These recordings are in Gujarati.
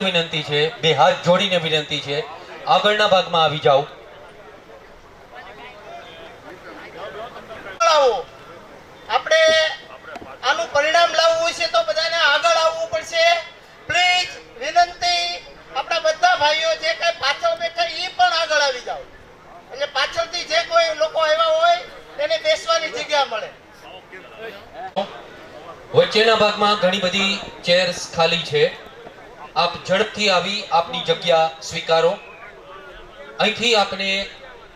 વિનંતી છે, બે હાથ જોડીને વિનંતી છે, આગળના ભાગમાં આવી જાઓ. આપણે આનું પરિણામ લાવવું છે તો બધાને આગળ આવવું પડશે. પ્લીઝ વિનંતી, આપણા બધા ભાઈઓ જે કઈ પાછળ બેઠા એ પણ આગળ આવી જાઓ, એટલે પાછળથી જે કોઈ લોકો આવ્યા હોય તેને બેસવાની જગ્યા મળે. વચ્ચેના ભાગમાં ઘણી બધી ચેર્સ ખાલી છે. આપ ઝડપથી આવી આપની જગ્યા સ્વીકારો. અહીંથી આપને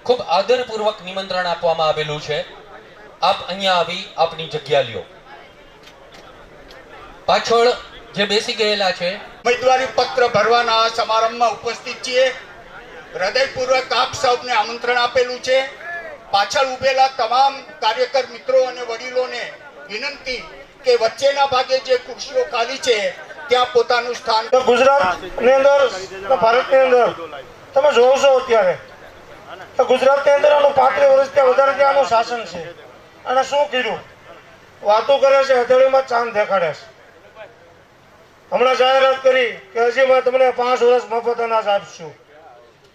ખૂબ આદરપૂર્વક નિમંત્રણ આપવામાં આવેલું છે. આપ અહીંયા આવી આપની જગ્યા લ્યો. પાછળ જે બેસી ગયેલા છે, ઉમેદવારી પત્ર ભરવાના સમારંભમાં ઉપસ્થિત છીએ. હૃદયપૂર્વક આપ સૌને આમંત્રણ આપેલું છે. પાછળ ઉભેલા તમામ કાર્યકર મિત્રો અને વડીલોને વિનંતી કે વચ્ચેના ભાગે જે ખુરશીઓ ખાલી છે ત્યાં પોતાનું સ્થાન. ગુજરાતની અંદર, ભારતની અંદર તમે જોવો છો અત્યારે ગુજરાતની અંદર આનું 35 વર્ષથી વધારે ત્યાંનું શાસન છે. અને શું કર્યું? વાતો કરે છે, હથેળીમાં ચાંદ દેખાડે છે. હમણાં જાહેરાત કરી કે હજી મેં તમને 5 વર્ષ મફત અનાજ આપશું.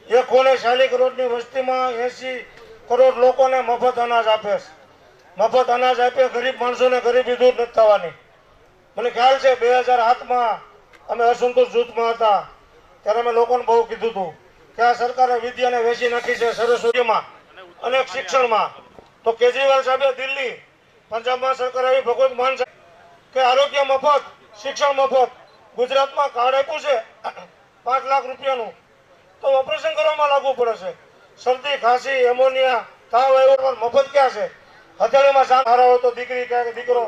140 કરોડની વસ્તીમાં 80 કરોડ લોકોને મફત અનાજ આપે છે. મફત અનાજ આપે, ગરીબ માણસોને ગરીબી દૂર નથી થવાની. મને ખ્યાલ છે 2007માં અમે અસંતોષ જૂથમાં હતા ત્યારે અમે લોકોને બહુ કીધું હતું કે આ સરકારે વિદ્યાને વેચી નાખી છે, સરસ્વતીમાં અને શિક્ષણમાં. તો કેજરીવાલ સાહેબે દિલ્હી, પંજાબમાં સરકાર આવી, ભગવત માન કે આરોગ્ય મફત, શિક્ષણ મફત. ગુજરાતમાં કાર્ડ આપ્યું છે 5 લાખ રૂપિયાનું, તો ઓપરેશન કરવામાં લાગુ પડે છે. શરદી, ખાંસી, એમોનિયા, તાવ આવ્યો મફત ક્યાં છે? હથેળીમાં સાથ હારા હોય તો દીકરી કે દીકરો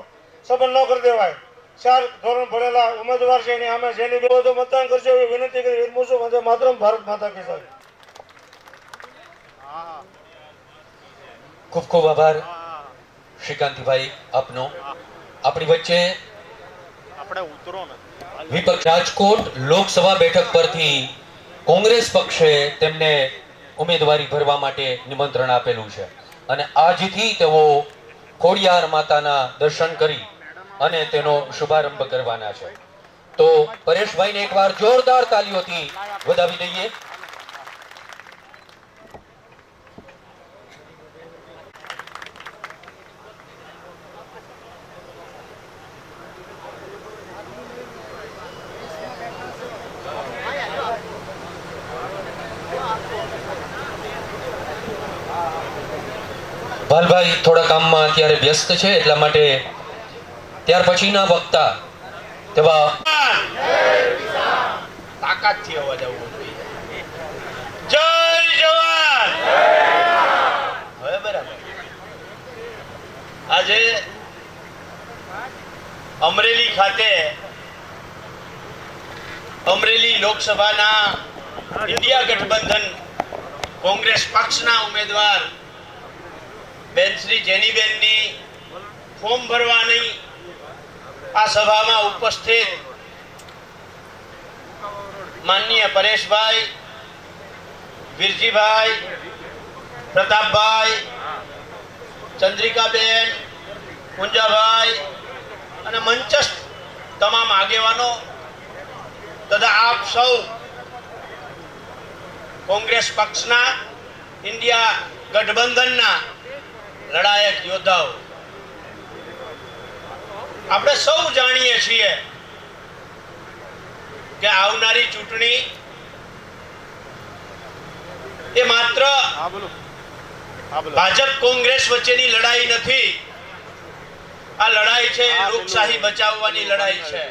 સંબંધ ન કરી દેવાય. 4 ધોરણ ભણેલા ઉમેદવાર છે એની સામે જેની વિરોધ મતદાન કરશે એવી વિનંતી કરી વિરમું છું. માતરમ, ભારત માતા કી જય. ખૂબ ખૂબ આભાર શ્રીકાંતભાઈ આપનો. આપણી વચ્ચે વિપક્ષ રાજકોટ લોકસભા બેઠક પરથી કોંગ્રેસ પક્ષે તેમને ઉમેદવારી ભરવા માટે નિમંત્રણ આપેલું છે અને આજથી તેઓ ખોડિયાર માતાના દર્શન કરી અને તેનો શુભારંભ કરવાના છે. તો પરેશભાઈને એકવાર જોરદાર તાલીઓથી વધાવી દઈએ. ભાલભાઈ થોડા કામમાં અત્યારે વ્યસ્ત છે, એટલા માટે ત્યાર પછીના વક્તા તેવા તાકાતથી અવાજ આવવો જોઈએ. જય જવાન. હવે બરાબર. આજે અમરેલી ખાતે અમરેલી લોકસભાના ઇન્ડિયા ગઠબંધન કોંગ્રેસ પક્ષના ઉમેદવાર બેન શ્રી જેનીબેનની ફોર્મ ભરવાની આ સભામાં ઉપસ્થિત માનનીય પરેશભાઈ, વીરજીભાઈ, પ્રતાપભાઈ, ચંદ્રિકાબેન, પૂંજાભાઈ અને મંચસ્થ તમામ આગેવાનો તથા આપ સૌ કોંગ્રેસ પક્ષના ઇન્ડિયા ગઠબંધનના લડાયક યોદ્ધાઓ, આપણે સૌ જાણીએ છીએ કે આવનારી ચૂંટણી એ માત્ર ભાજપ કોંગ્રેસ વચ્ચેની લડાઈ નથી. આ લડાઈ છે લોકશાહી બચાવવાની લડાઈ છે.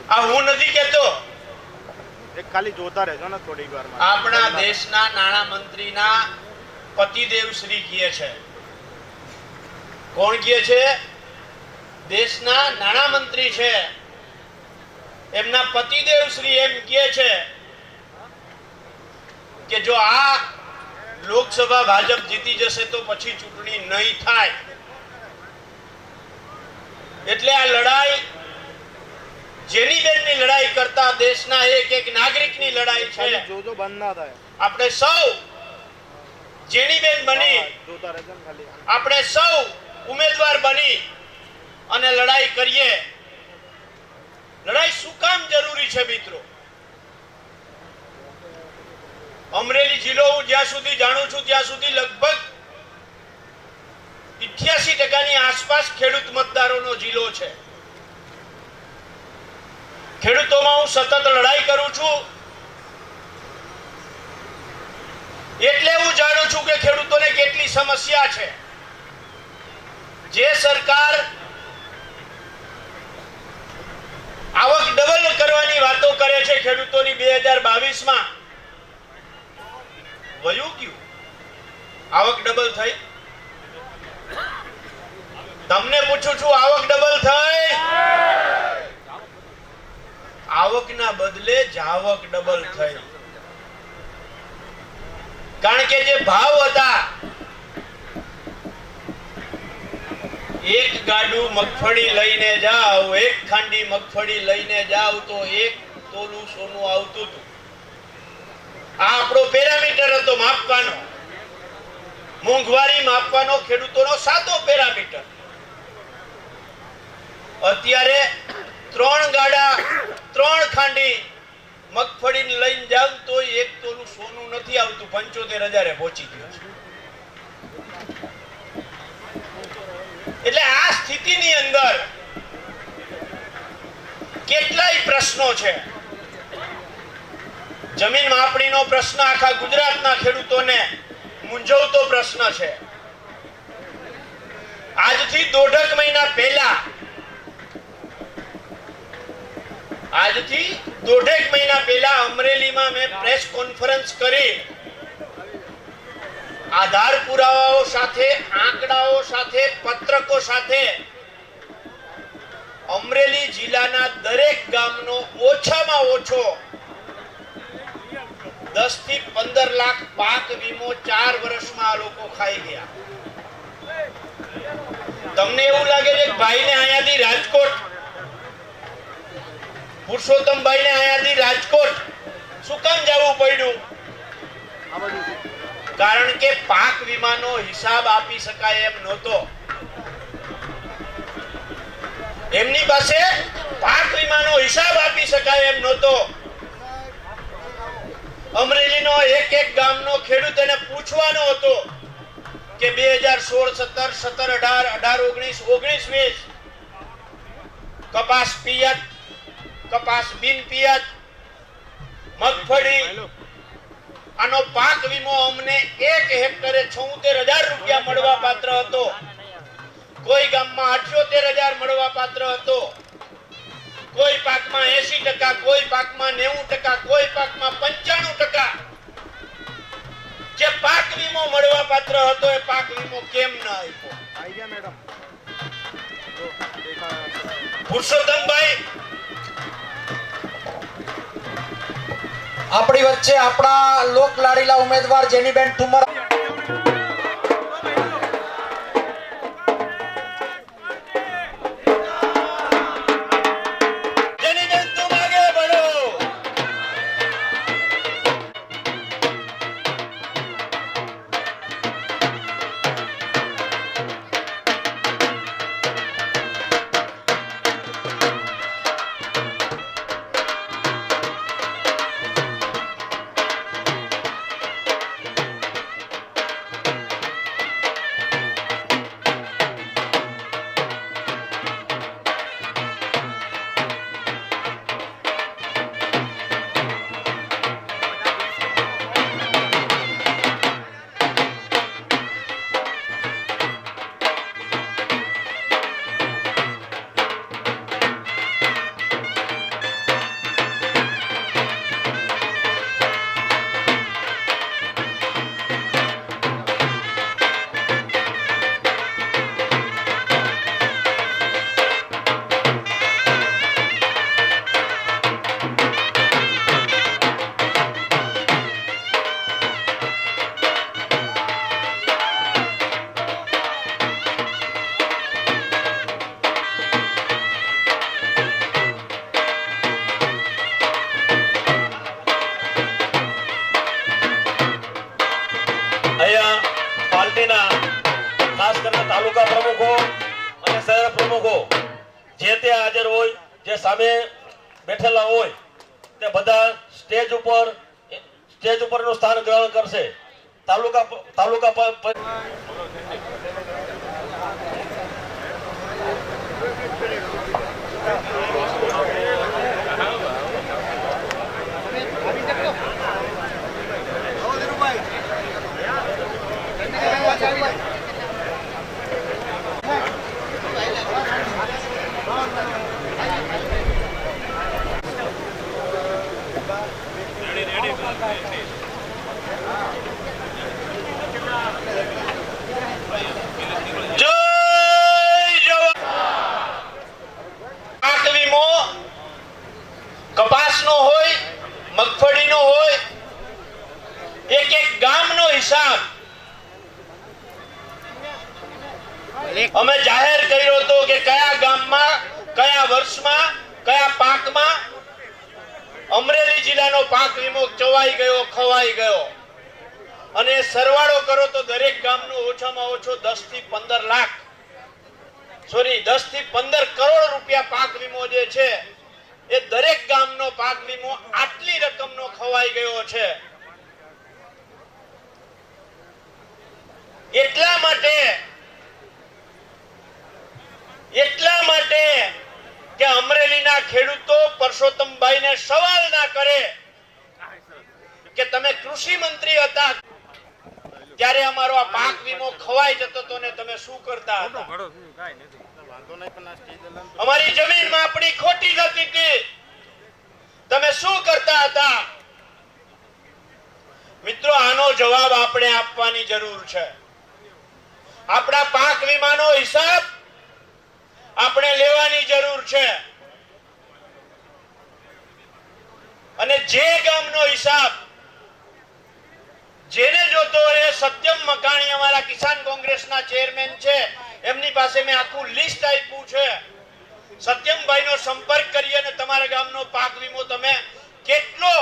આ હું નથી કહેતો, ખાલી જોતા રહેજો ને થોડીક વાર. આપણા દેશના નાણાં મંત્રીના પતિદેવ શ્રી કહે છે. કોણ કહે છે? દેશના નાણાં મંત્રી છે, એમના પતિદેવ શ્રી એમ કહે છે કે જો આ લોકસભા ભાજપ જીતી જશે તો પછી ચૂંટણી નહીં થાય. એટલે આ લડાઈ જેનીબેનની લડાઈ કરતા દેશના એક એક નાગરિકની લડાઈ છે. જોજો બંધ ના થાય. આપણે સૌ જેનીબેન બની, આપણે સૌ ઉમેદવાર બની અને લડાઈ કરીએ છે મિત્રો. અમરેલી જિલ્લો હું જ્યાં સુધી જાણું છું ત્યાં સુધી લગભગ 88% આસપાસ ખેડૂત મતદારોનો જિલ્લો છે. ખેડૂતોમાં હું સતત લડાઈ કરું છું એટલે હું જાણું છું કે ખેડૂતોને કેટલી સમસ્યા છે. જે સરકાર આવક ડબલ કરવાની વાતો કરે છે ખેડૂતોની 2022માં વયું ગયું. આવક ડબલ થઈ? તમને પૂછું છું, આવક ડબલ થઈ? આવકના બદલે જાવક ડબલ થઈ. કારણ કે જે ભાવ હતા, એક ગાડું મગફળી લઈને જાવ, એક ખાંડી મગફળી લઈને જાવ તો 1 તોલું સોનું આવતું હતું. આ આપણો પેરામીટર હતો માપવાનો, મોંઘવારી માપવાનો ખેડૂતોનો સાદો પેરામીટર. અત્યારે 3 ગાડા 3 ખાંડી મગફળી લઈને જાવ તો 1 તોલું સોનું નથી આવતું, 75,000 પહોંચી ગયું છે. એટલે આ સ્થિતિની અંદર કેટલાય પ્રશ્નો છે. જમીન માપણીનો પ્રશ્ન આખા ગુજરાતના ખેડૂતોને મૂંઝવતો પ્રશ્ન છે. આજથી 1.5 મહિના પહેલા અમરેલીમાં મેં પ્રેસ કોન્ફરન્સ કરી આધાર પુરાવાઓ સાથે, આંકડાઓ સાથે, પત્રકો સાથે અમરેલી જિલ્લાના દરેક ગામનો ઓછામાં ઓછો 10 થી 15 લાખ પાક વીમો 4 વર્ષમાં આ લોકો ખાઈ ગયા. તમને એવું લાગે છે કે ભાઈને અહીંયાથી રાજકોટ, પુરુષોત્તમભાઈને અહીંયાથી રાજકોટ શું કામ જવું પડ્યું? કારણ કે પાક વીમાનો હિસાબ આપી શકાય એમ નહોતો. એમની પાસે પાક વીમાનો હિસાબ આપી શકાય એમ નહોતો. અમરેલીનો એક ગામનો ખેડૂત એને પૂછવાનો હતો કે 2016, 17, 18, 19, 20 કપાસ પિયત, કપાસ બિન પિયત, મગફળી, આનો પાક વીમો અમને 1 હેક્ટરે 76,000 રૂપિયા મળવા પાત્ર હતો. કોઈ ગામમાં 78,000 મળવા પાત્ર હતો. કોઈ પાકમાં 80%, કોઈ પાકમાં 90%, કોઈ પાકમાં 95%. જે પાક વીમો મળવા પાત્ર હતો એ પાક વીમો કેમ ન આપ્યો? પુરુષોત્તમભાઈ, આપણી વચ્ચે આપણા લોક લાડીલા ઉમેદવાર જેનીબેન ઠુમર. જેનીબેન તુમ આગે બઢો. તાલુકા પ્રમુખો અને શહેર પ્રમુખો જે તે હાજર હોય, જે સામે બેઠેલા હોય તે બધા સ્ટેજ ઉપરનું સ્થાન ગ્રહણ કરશે. તાલુકા પાક વીમો કપાસનો હોય, મગફળીનો હોય, એક એક ગામનો હિસાબ અમે જાહેર કર્યો હતો કે કયા ગામમાં, કયા વર્ષમાં, કયા પાકમાં અમરેલી જિલ્લાનો પાક વીમો ચવાઈ ગયો, ખવાઈ ગયો. અને સરવાળો કરો તો દરેક ગામનો ઓછામાં ઓછો 10 થી 15 લાખ 10 થી 15 કરોડ રૂપિયા પાક વીમો જે છે એ દરેક ગામનો પાક વીમો આટલી રકમનો ખવાઈ ગયો છે. એટલા માટે કે અમરેલીના ખેડૂતો પરસોત્તમભાઈને સવાલ ના કરે કે તમે કૃષિ મંત્રી હતા ત્યારે અમારો આ પાક વીમો ખવાઈ જતો હતો ને તમે શું કરતા હતા? અમારી જમીન માપણી ખોટી જતી હતી, તમે શું કરતા હતા? મિત્રો, આનો જવાબ આપણે આપવાની જરૂર છે. આપણા પાક વીમાનો હિસાબ આપણે લેવાની જરૂર છે. અને જે ગામનો હિસાબ જેને જોતો એ સત્યમ મકાણી અમારા કિસાન કોંગ્રેસના ચેરમેન છે, એમની પાસે મેં આખું લિસ્ટ આપ્યું છે. સત્યમભાઈનો સંપર્ક કરી અને તમારા ગામનો પાક વીમો તમે કેટલો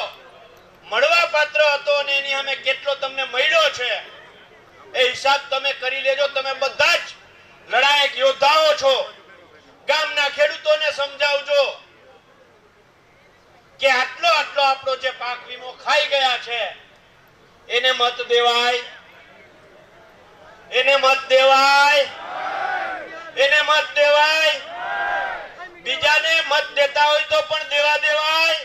મળવા પાત્ર હતો અને એની સામે કેટલો તમને મળ્યો છે એ હિસાબ તમે કરી લેજો. તમે બધા જ લડાયક યોદ્ધાઓ છો. ગામના ખેડૂતોને સમજાવજો કે આટલો આપણો જે પાક વીમો ખાઈ ગયા છે એને મત દેવાય, એને મત દેવાય, એને મત દેવાય. બીજાને મત દેતા હોય તો પણ દેવાય.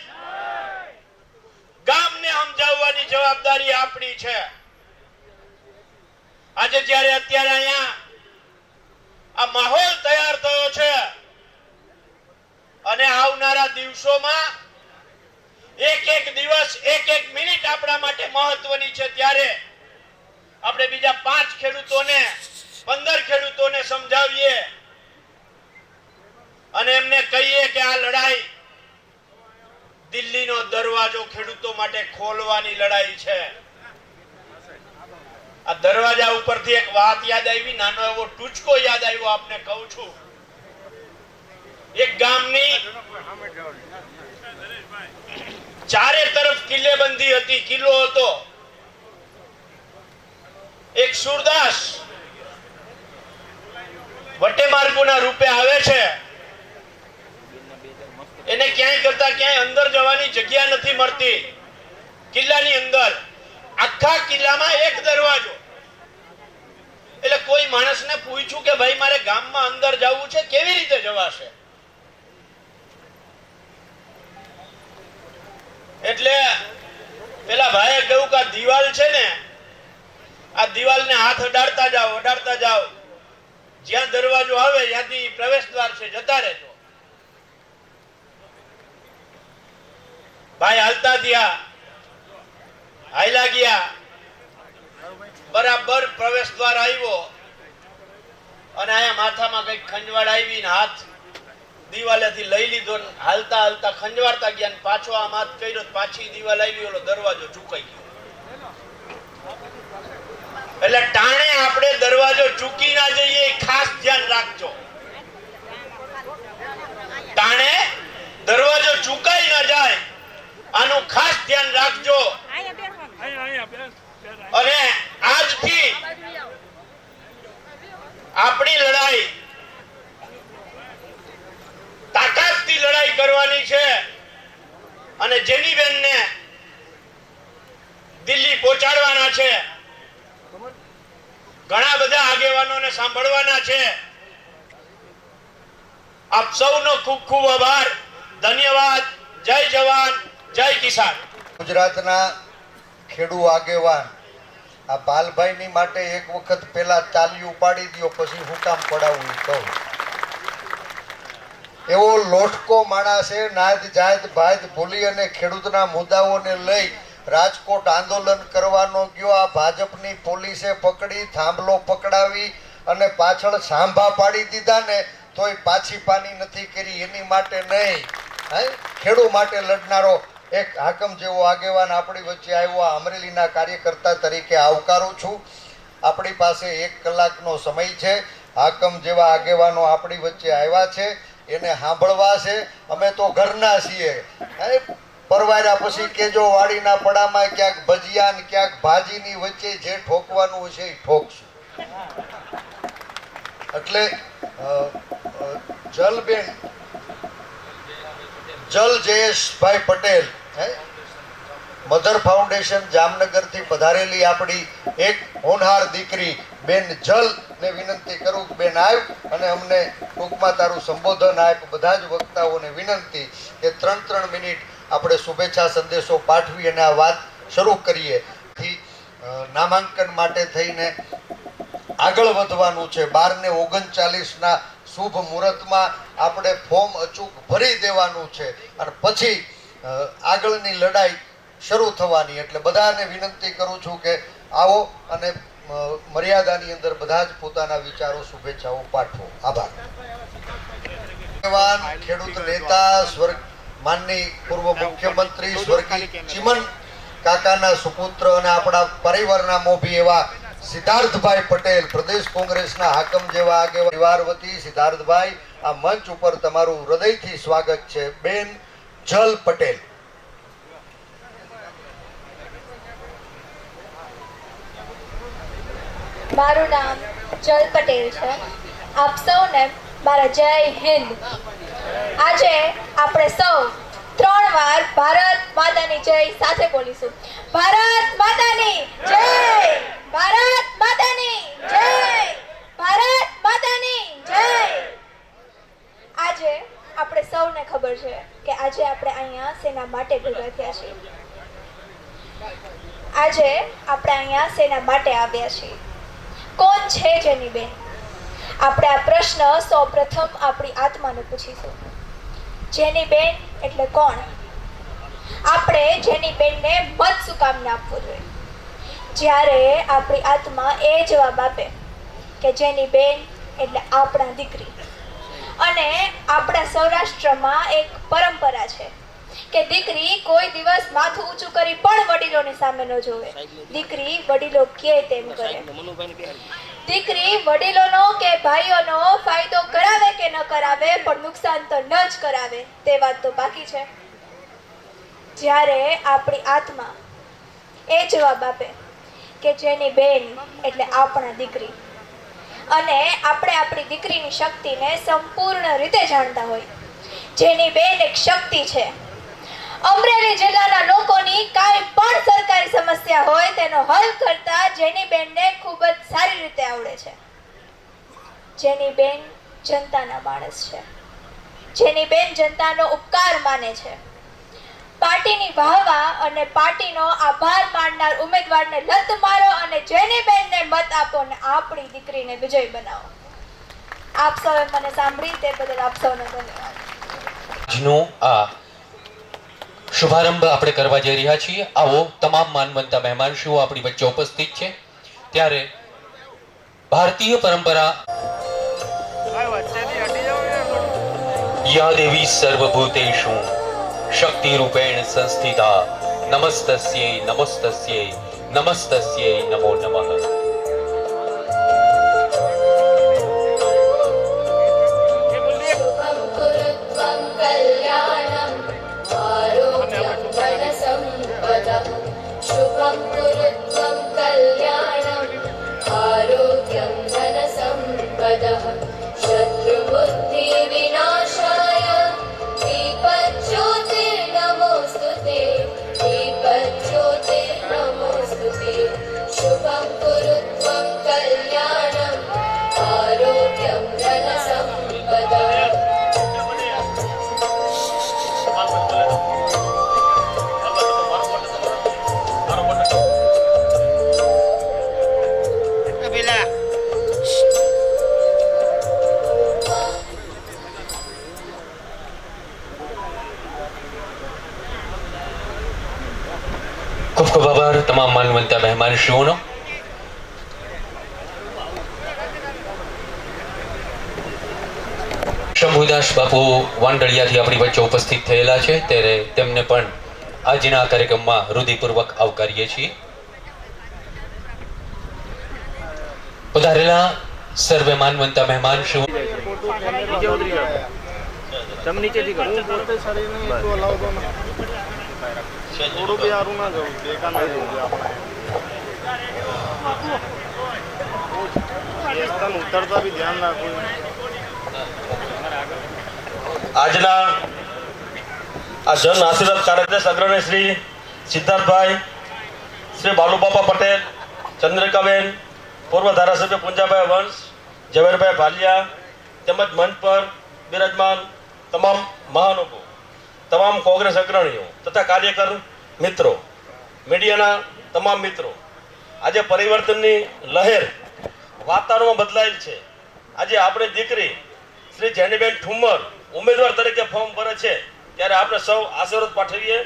ગામને સમજાવવાની જવાબદારી આપણી છે. આજે જ્યારે અત્યારે અહીંયા આ માહોલ તૈયાર થયો છે અને આવનારા દિવસોમાં એક દિવસ, એક મિનિટ આપણા માટે મહત્વની છે. ત્યારે આપણે બીજા 5 ખેડૂતોને, 15 ખેડૂતોને સમજાવીએ અને એમને કહીએ કે આ લડાઈ દિલ્હીનો દરવાજો ખેડૂતો માટે ખોલવાની લડાઈ છે. આ દરવાજા ઉપરથી એક વાત યાદ આવી, નાનો એવો ટૂચકો યાદ આવ્યો, આપને કહું છું. એક ગામની ચારે તરફ કિલ્લેબંધી હતી, કિલ્લો હતો. એક સુરદાસ વટેમાર્ગુના રૂપે આવે છે. એને ક્યાંય કરતા ક્યાંય અંદર જવાની જગ્યા નથી મળતી. કિલ્લાની અંદર આખા કિલ્લામાં એક દરવાજો. એટલે કોઈ માણસને પૂછ્યું કે ભાઈ મારે ગામમાં અંદર જવું છે, કેવી રીતે જવાશે? એટલે પેલા ભાઈએ કહ્યું કે આ દિવાલ છે ને, આ દિવાલને હાથ અડાડતા જાઓ, જ્યાં દરવાજો આવે ત્યાંથી પ્રવેશ દ્વાર છે, જતા રહેજો. ભાઈ હાલતા ગયા, હાયલા ગયા, બરાબર પ્રવેશ દ્વાર આવ્યો અને આયા માથામાં કઈક ખંજવાળ આવી ને હાથ દિવાલેથી લઈ લીધો. હાલતા ખંજવાળતા ગયા ને પાછો આમ હાથ કર્યો, પાછી દિવાલ આવી, ઓલો દરવાજો ચૂકાઈ ગયો. એટલે ટાણે આપણે દરવાજો ચૂકી ના જઈએ, ખાસ ધ્યાન રાખજો. ટાણે દરવાજો ચૂકાઈ ના જાય, આનું ખાસ ધ્યાન રાખજો. અને આજથી આપણી લડાઈ તાકાતથી લડાઈ કરવાની છે. અને જેનીબેનને દિલ્હી પહોંચાડવાના છે. ઘણા બધા આગેવાનોને સાંભળવાના છે. આપ સૌનો ખૂબ ખૂબ આભાર. ધન્યવાદ. જય જવાન, જય કિસાન. ગુજરાતના ખેડૂ આગેવાન આ પાલભાઈની માટે એક વખત પહેલા ચાલ્યું ઉપાડી દો, પછી હું કામ પડાવું કહું. એવો લોટકો માણસ છે, નાત જાત ભાત ભૂલી અને ખેડૂતના મુદ્દાઓને લઈ રાજકોટ આંદોલન કરવાનો ગયો. આ ભાજપની પોલીસે પકડી, થાંભલો પકડાવી અને પાછળ સાંભા પાડી દીધા ને તોય પાછી પાની નથી કરી. એની માટે નહીં, ખેડૂ માટે લડનારો એક હાકમ જેવો આગેવાન આપણી વચ્ચે આવ્યો. આ અમરેલીના કાર્યકર્તા તરીકે આવકારું છું. આપણી પાસે 1 કલાકનો સમય છે. હાકમ જેવા આગેવાનો આપણી વચ્ચે આવ્યા છે, એને સાંભળવા છે. અમે તો ઘરના છીએ. પરવાર્યા પછી કેજો વાડીના પડામાં ક્યાંક ભજીયા ને ક્યાંક ભાજીની વચ્ચે જે ઠોકવાનું હશે એ ઠોકશું. એટલે જલ જયેશભાઈ પટેલ મધર ફાઉન્ડેશન જામનગરથી પધારેલી આપણી એક હોનહાર દીકરી બેન જલ ને વિનંતી કરું કે બેન આવ અને અમને ટૂંકમાં તારું સંબોધન આપ. બધા જ વક્તાઓને વિનંતી કે 3 મિનિટ આપણે શુભેચ્છા સંદેશો પાઠવી અને આ વાત શરૂ કરીએ. નામાંકન માટે થઈને આગળ વધવાનું છે. 12:39 શુભ મુહૂર્તમાં આપણે ફોર્મ અચૂક ભરી દેવાનું છે અને પછી આગળની લડાઈ શરૂ થવાની. એટલે બધાને વિનંતી કરું છું કે આવો અને મર્યાદાની અંદર બધા જ પોતાના વિચારો શુભેચ્છાઓ પાઠવો. આભાર. ખેડૂત નેતા સ્વર્ગ માનની પૂર્વ મુખ્યમંત્રી સ્વર્ગીય ચીમન કાકાના સુપુત્ર અને આપણા પરિવારના મોભી એવા સિદ્ધાર્થભાઈ પટેલ, પ્રદેશ કોંગ્રેસના હાકમ જેવા આગેવાન પરિવાર વતી સિદ્ધાર્થભાઈ, આ મંચ ઉપર તમારું હૃદયથી સ્વાગત છે. બેન જલ પટેલ. મારું નામ જલ પટેલ છે. આપ સૌને મારા જય હિન્દ. આજે આપણે સૌ 3 વાર ભારત માતાની જય સાથે બોલીશું. ભારત માતાની જય, ભારત માતાની જય, ભારત માતાની જય. આજે આપણે સૌને ખબર છે કે આજે આપણે અહીંયા શેના માટે ભેગા થયા છીએ. આજે આપણે અહીંયા શેના માટે આવ્યા છીએ. કોણ છે જેનીબેન? આપણે આ પ્રશ્ન સૌપ્રથમ આપણી આત્માને પૂછીશું. જેનીબેન એટલે કોણ? આપણે જેનીબેનને મત શું કામ ના આપવો જોઈએ? જ્યારે આપણી આત્મા એ જવાબ આપે કે જેનીબેન એટલે આપણા દીકરી. અને આપણા સૌરાષ્ટ્રમાં એક પરંપરા છે કે દીકરી કોઈ દિવસ માથું ઊંચું કરી પણ વડીલોની સામે ન જોવે. દીકરી વડીલો કહે તેમ કરે. દીકરી વડીલોનો કે ભાઈઓનો ફાયદો કરાવે કે ન કરાવે પણ નુકસાન તો ન જ કરાવે. તે વાત તો બાકી છે. જ્યારે આપણી આત્મા એ જવાબ આપે કે જેની બેન એટલે આપણા દીકરી અને આપણે આપણી દીકરીની શક્તિને સંપૂર્ણ રીતે જાણતા હોય. જેની બેન એક શક્તિ છે. અમરેલી જિલ્લાના લોકોની કાંઈ પણ સરકારી સમસ્યા હોય તેનો હલ કરતા જેની બેનને ખૂબ જ સારી રીતે આવડે છે. જેની બેન જનતાના માણસ છે. જેની બેન જનતાનો ઉપકાર માને છે. પાર્ટીની વાહવા અને પાર્ટીનો આભાર માનનાર ઉમેદવારને લત મારો અને જેની બેનને મત આપો અને આપણી દીકરીને વિજય બનાવો. આપ સૌએ મને સાંભળી તે બદલ આપ સૌનો ધન્યવાદ. આજનો આ શુભારંભ આપણે કરવા જઈ રહ્યા છીએ. આવો તમામ માનવંતા મહેમાનશ્રીઓ આપણી વચ્ચે ઉપસ્થિત છે. ત્યારે ભારતીય પરંપરા યા દેવી સર્વભૂતેષુ શક્તિ રૂપેણ સંસ્થિતા નમસ્તસ્યૈ નમસ્તસ્યૈ નમસ્તસ્યૈ નમો નમઃ. शुभं कुरुत्वं कल्याणम् आरोग्यं धनसम्पदः शत्रुबुद्धिविनाशाय दीपज्योतिर्नमोऽस्तु ખૂબ ખૂબ આભાર તમામ માનવંતા મહેમાનશ્રીઓનો. શંભુદાસ બાપુ વાંડળિયાથી આપણી વચ્ચે ઉપસ્થિત થયેલા છે, ત્યારે તેમને પણ આજના કાર્યક્રમમાં હૃદયપૂર્વક આવકારીએ છીએ. પધારેલા સર્વે માનવંતા મહેમાન શ્રીઓ આજના આ જન આશીર્વાદ કાર્યક્રમ અગ્રણી શ્રી સિદ્ધાર્થભાઈ, શ્રી બાલુબાપા પટેલ, ચંદ્રિકાબેન, પૂર્વ ધારાસભ્ય પુંજાભાઈ વંશ, ઝવેરભાઈ ભાલિયા તેમજ મંચ પર બિરાજમાન તમામ મહાનુભાવો, તમામ કોંગ્રેસ અગ્રણીઓ તથા કાર્યકર મિત્રો, મીડિયાના તમામ મિત્રો, આજે પરિવર્તનની લહેર વાતાવરણમાં બદલાયેલ છે. આજે આપણી દીકરી શ્રી જેનીબેન ઠુમ્મર ઉમેદવાર તરીકે ફોર્મ ભરે છે, ત્યારે આપણે સૌ આશીર્વાદ પાઠવીએ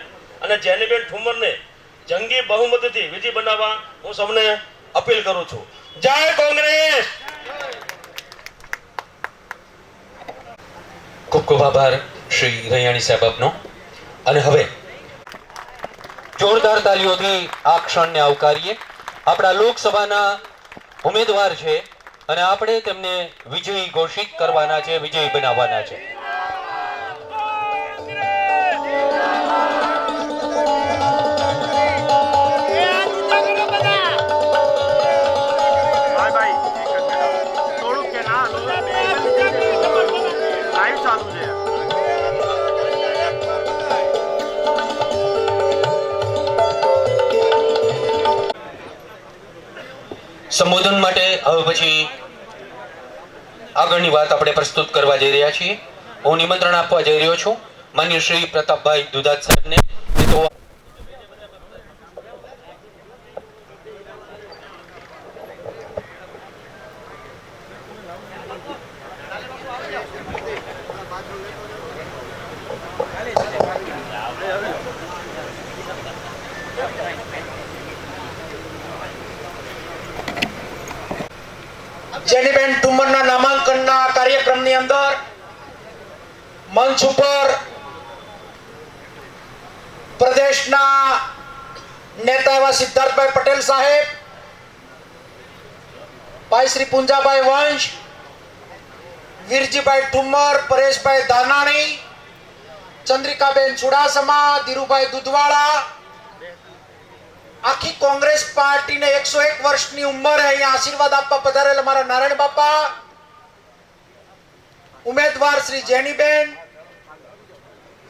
અને જેનીબેન ઠુમ્મરને જંગી બહુમતીથી વિજય બનાવવા હું સૌને અપીલ કરું છું. જય કોંગ્રેસ. ખૂબ ખૂબ આભાર શ્રી રૈયાણી સાહેબ આપનો. અને હવે જોરદાર તાલીઓથી આ ક્ષણને આવકારીએ. આપણા લોકસભાના ઉમેદવાર છે અને આપણે તેમને વિજયી ઘોષિત કરવાના છે, વિજયી બનાવવાના છે. સંબોધન માટે હવે પછી આગળની વાત આપણે પ્રસ્તુત કરવા જઈ રહ્યા છીએ. હું નિમંત્રણ આપવા જઈ રહ્યો છું માન્ય શ્રી પ્રતાપભાઈ દુધાત સાહેબને. જેનીબેન ઠુમ્મરના નામાંકનના કાર્યક્રમની અંદર મંચ ઉપર પ્રદેશના નેતા એવા સિદ્ધાર્થભાઈ પટેલ સાહેબ, ભાઈ શ્રી પુંજાભાઈ વંશ, વીરજીભાઈ ઠુમ્મર, પરેશભાઈ ધાનાણી, ચંદ્રિકાબેન ચુડાસમા, ધીરુભાઈ દુધવાળા, આખી કોંગ્રેસ પાર્ટીને 101 વર્ષની ઉંમરે અહીંયા આશીર્વાદ આપવા પધારેલા મારા નારાયણ બાપા, ઉમેદવાર શ્રી જેનીબેન,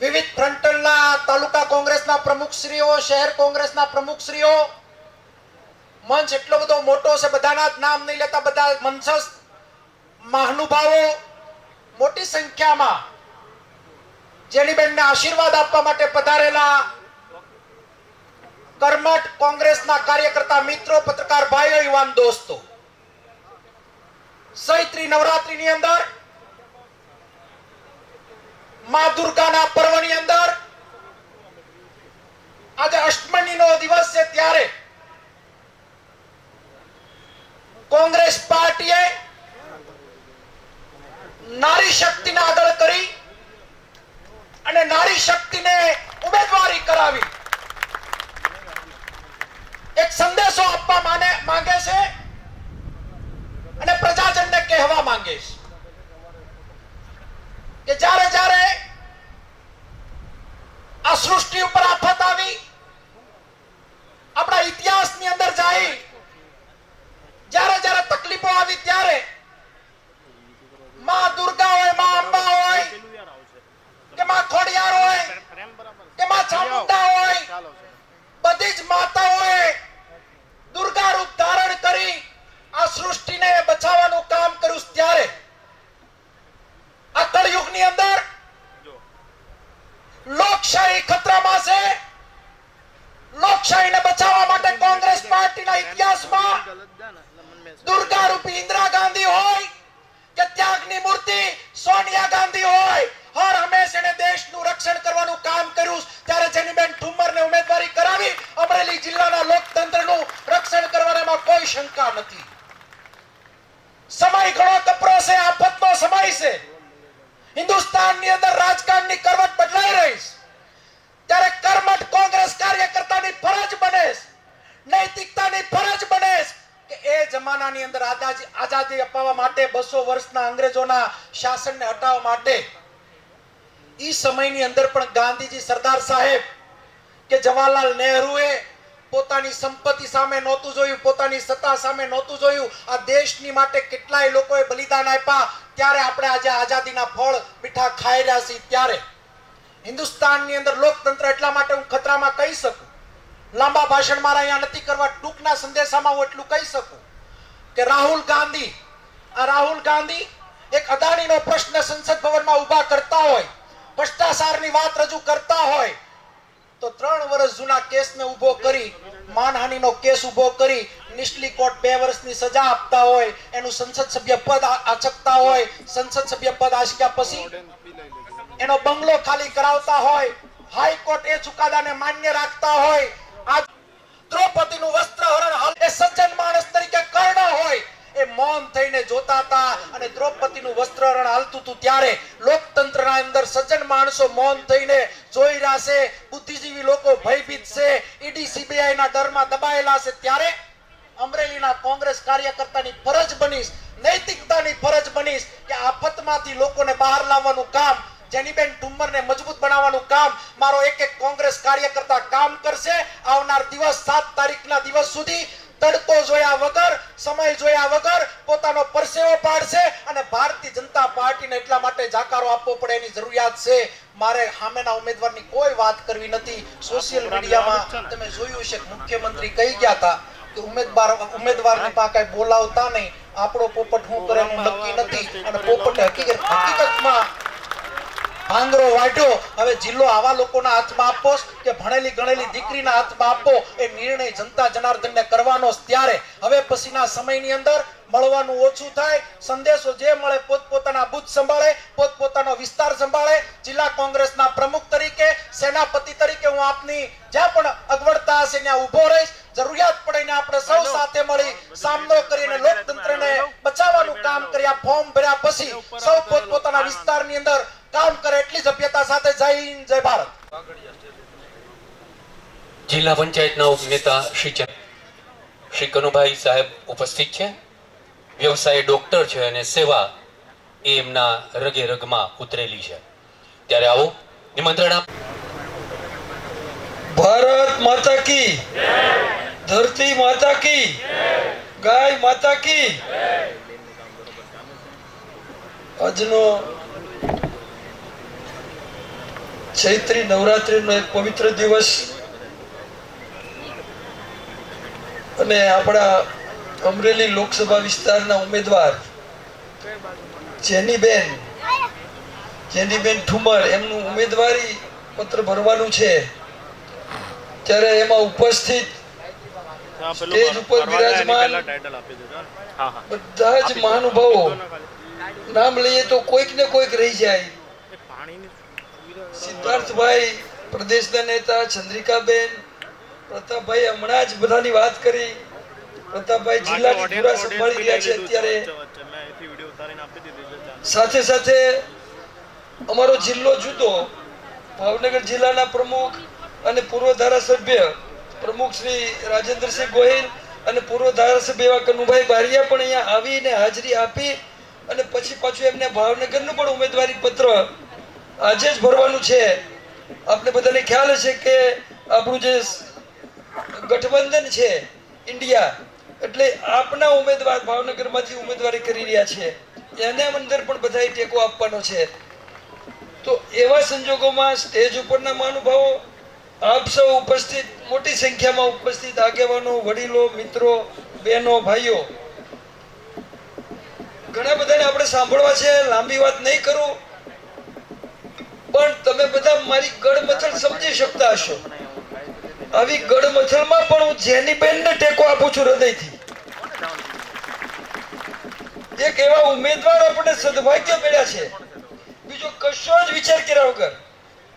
વિવિધ ફ્રન્ટલના તાલુકા કોંગ્રેસના પ્રમુખશ્રીઓ, શહેર કોંગ્રેસના પ્રમુખશ્રીઓ, મંચ એટલો બધો મોટો છે, બધાના જ નામ નહીં લેતા, બધા મંચસ્થ મહાનુભાવો મોટી સંખ્યામાં જેનીબેનને આશીર્વાદ આપવા માટે પધારેલા કર્મઠ કોંગ્રેસના કાર્યકર્તા મિત્રો, પત્રકાર ભાઈઓ, યુવાન દોસ્તો, ચૈત્રી નવરાત્રીની અંદર માં દુર્ગાના પર્વની અંદર આજે અષ્ટમીનો દિવસ છે, ત્યારે કોંગ્રેસ પાર્ટીએ નારી શક્તિને આગળ કરી અને નારી શક્તિને ઉમેદવારી કરાવી એક સંદેશો આપવા માંગે છે અને પ્રજાજનને કહેવા માંગે છે કે જ્યારે જ્યારે આ સૃષ્ટિ ઉપર આફત આવી, આપણા ઇતિહાસની અંદર જાય, જ્યારે જ્યારે તકલીફો આવી, ત્યારે માં દુર્ગા હોય, માં અંબા હોય કે માં ખોડિયાર હોય કે માં ચામુંડા હોય, બધી જ માતાઓએ દુર્ગા રૂપ ધારણ કરી આ સૃષ્ટિને બચાવવાનું કામ કર્યું. ત્યારે આ કળયુગની અંદર લોકશાહી ખતરામાં છે. લોકશાહીને બચાવવા માટે કોંગ્રેસ પાર્ટીના ઇતિહાસમાં દુર્ગા રૂપી ઇન્દિરા ગાંધી હોય કે ત્યાગની મૂર્તિ સોનિયા ગાંધી હોય, હર હંમેશ એને દેશનું રક્ષણ કરવાનું કામ કર્યું. ત્યારે જેનીબેન ઠુમ્મરને ઉમેદવારી કરાવી અમરેલી જિલ્લા આઝાદી અપાવવા માટે 200 વર્ષના અંગ્રેજોના શાસનને હટાવવા માટે ઈ સમયની અંદર પણ ગાંધીજી, સરદાર સાહેબ કે જવાહરલાલ નહેરુએ પોતાની સંપત્તિ સામે નહોતું જોયું, પોતાની સત્તા સામે નહોતું જોયું. આ દેશની માટે કેટલાય લોકોએ બલિદાન આપ્યા. ત્યારે આપણે આજે આઝાદીના ફળ મીઠા ખાઈ રહ્યા છીએ. ત્યારે હિન્દુસ્તાનની અંદર લોકતંત્ર એટલા માટે હું ખતરામાં કહી શકું. લાંબા ભાષણ મારા અહીંયા નથી કરવા, ટૂંકના સંદેશામાં હું એટલું કહી શકું કે રાહુલ ગાંધી એક અદાણીનો પ્રશ્ન સંસદ ભવનમાં ઊભા કરતા હોય, ભ્રષ્ટાચારની વાત રજૂ કરતા હોય, તો 3 વર્ષ જૂના કેસને ઊભો કરી, માનહાનિનો કેસ ઊભો કરી, નિચલી કોર્ટ 2 વર્ષની સજા આપતા હોય, એનું સંસદ સભ્ય પદ આચકતા હોય, સંસદ સભ્ય પદ આચક્યા પછી એનો બંગલો ખાલી કરાવતા હોય, હાઈકોર્ટ એ ચુકાદાને માન્ય રાખતા હોય. આ દ્રૌપદીનું વસ્ત્રહરણ એ સજ્જન માણસ તરીકે કર્ણ હોય એ મૌન થઈને જોતા હતા. અને દ્રૌપદીનું વસ્ત્રહરણ હાલતું હતું ત્યારે લોકતંત્રના અંદર સજ્જન માણસો મૌન થઈને જોઈ રહ્યા છે. બુદ્ધિજીવી લોકો ભયભીત છે, ઈડી સીબીઆઈ ના ડરમાં દબાયેલા છે. ત્યારે અમરેલીના કોંગ્રેસ કાર્યકર્તાની ફરજ બનીશ, નૈતિકતાની ફરજ બનીશ કે આફતમાંથી લોકોને બહાર લાવવાનું કામ, જેનીબેન ઠુમ્મરને મજબૂત બનાવવાનું કામ મારો એક કોંગ્રેસ કાર્યકર્તા કામ કરશે. આવનાર દિવસ 7 તારીખના દિવસ સુધી તડકો જોયા વગર, સમય જોયા વગર પોતાનો પરસેવો પાડશે. અને ભારતીય જનતા પાર્ટીને એટલા માટે જાકારો આપવો પડે એની જરૂરિયાત છે. મારે સામેના ઉમેદવારની કોઈ વાત કરવી નથી. સોશિયલ મીડિયામાં તમે જોયું છે મુખ્યમંત્રી કહી ગયા હતા કે ઉમેદવારની પાસે કઈ બોલાવતા નહીં, આપણો પોપટ શું કરે એનું નક્કી નથી. અને પોપટે હકીકતમાં ભાંગરો વાઢ્યો. હવે જિલ્લો આવા લોકોના હાથમાં આપો કે ભણેલી ગણેલી દીકરીના હાથમાં આપો, એ નિર્ણય જનતા જનાર્દનને કરવાનો. ત્યારે હવે પછીના સમયની અંદર મળવાનું ઓછું થાય, સંદેશો જે મળે પોતપોતાના બુથ સંભાળે, પોતપોતાનો વિસ્તાર સંભાળે. જિલ્લા કોંગ્રેસના પ્રમુખ તરીકે, સેનાપતિ તરીકે હું આપની જ્યાં પણ અગવડતા હશે ત્યાં ઉભો રહીશ. જરૂરિયાત પડે આપણે સૌ સાથે મળી સામનો કરીને લોકતંત્રને બચાવવાનું કામ કર્યા. ફોર્મ ભર્યા પછી સૌ પોતપોતાના વિસ્તારની અંદર કામ કરે એટલી સભ્યતા સાથે. જય હિન્દ, જય ભારત. જિલ્લા પંચાયતના ઉપનેતા શ્રી કનુભાઈ સાહેબ ઉપસ્થિત છે. વ્યવસાય ડોક્ટર છે અને સેવા એ એમના રગે રગમાં ઉતરેલી છે. ત્યારે આવો નિમંત્રણ આપ. ભારત માતા કી, ધરતી માતા કી, ગાય માતા કી. આજનો ચૈત્રી નવરાત્રીનો એક પવિત્ર દિવસ અને આપણા અમરેલી લોકસભા વિસ્તારના ઉમેદવાર જેનીબેન ઠુમ્મર એમનું ઉમેદવારી પત્ર ભરવાનું છે. ત્યારે એમાં ઉપસ્થિત સ્ટેજ ઉપર બિરાજમાન બધા જ મહાનુભાવો, નામ લઈએ તો કોઈક ને કોઈક રહી જાય. સિદ્ધાર્થભાઈ પ્રદેશના નેતા, ચંદ્રિકાબેન, પ્રતાપભાઈ હમણાં જ બધાની વાત કરી. પ્રતાપભાઈ જિલ્લાની ધુરા સંભાળી રહ્યા છે અત્યારે. સાથે સાથે અમારો જિલ્લો જુદો, ભાવનગર જિલ્લાના પ્રમુખ અને પૂર્વ ધારાસભ્ય પ્રમુખ શ્રી રાજેન્દ્રસિંહ ગોહિલ અને પૂર્વ ધારાસભ્ય એવા કનુભાઈ બારિયા પણ અહીંયા આવીને હાજરી આપી. અને પછી પાછું એમને ભાવનગરનું પણ ઉમેદવારી પત્ર આજે જ ભરવાનું છે. આપણે બધાને ખ્યાલ હશે કે આપણું જે ગઠબંધન છે ઇન્ડિયા, એટલે આપના ઉમેદવાર ભાવનગરમાંથી ઉમેદવારી કરી રહ્યા છે, એને અંદર પણ બધાએ ટેકો આપવાનો છે. તો એવા સંજોગોમાં સ્ટેજ ઉપરના મહાનુભાવો, આપ સૌ ઉપસ્થિત, મોટી સંખ્યામાં ઉપસ્થિત આગેવાનો, વડીલો, મિત્રો, બહેનો, ભાઈઓ, ઘણા બધાને આપણે સાંભળવા છે. લાંબી વાત નહીં કરું, પણ તમે બધા મારી ગડમથલ સમજી શકતા હશો. આવી ગડમથલમાં પણ હું જેનીબેનને ટેકો આપું છું હૃદયથી. એક એવા ઉમેદવાર આપણે સદભાગ્ય મળ્યા છે. બીજો કશો જ વિચાર કર્યા વગર.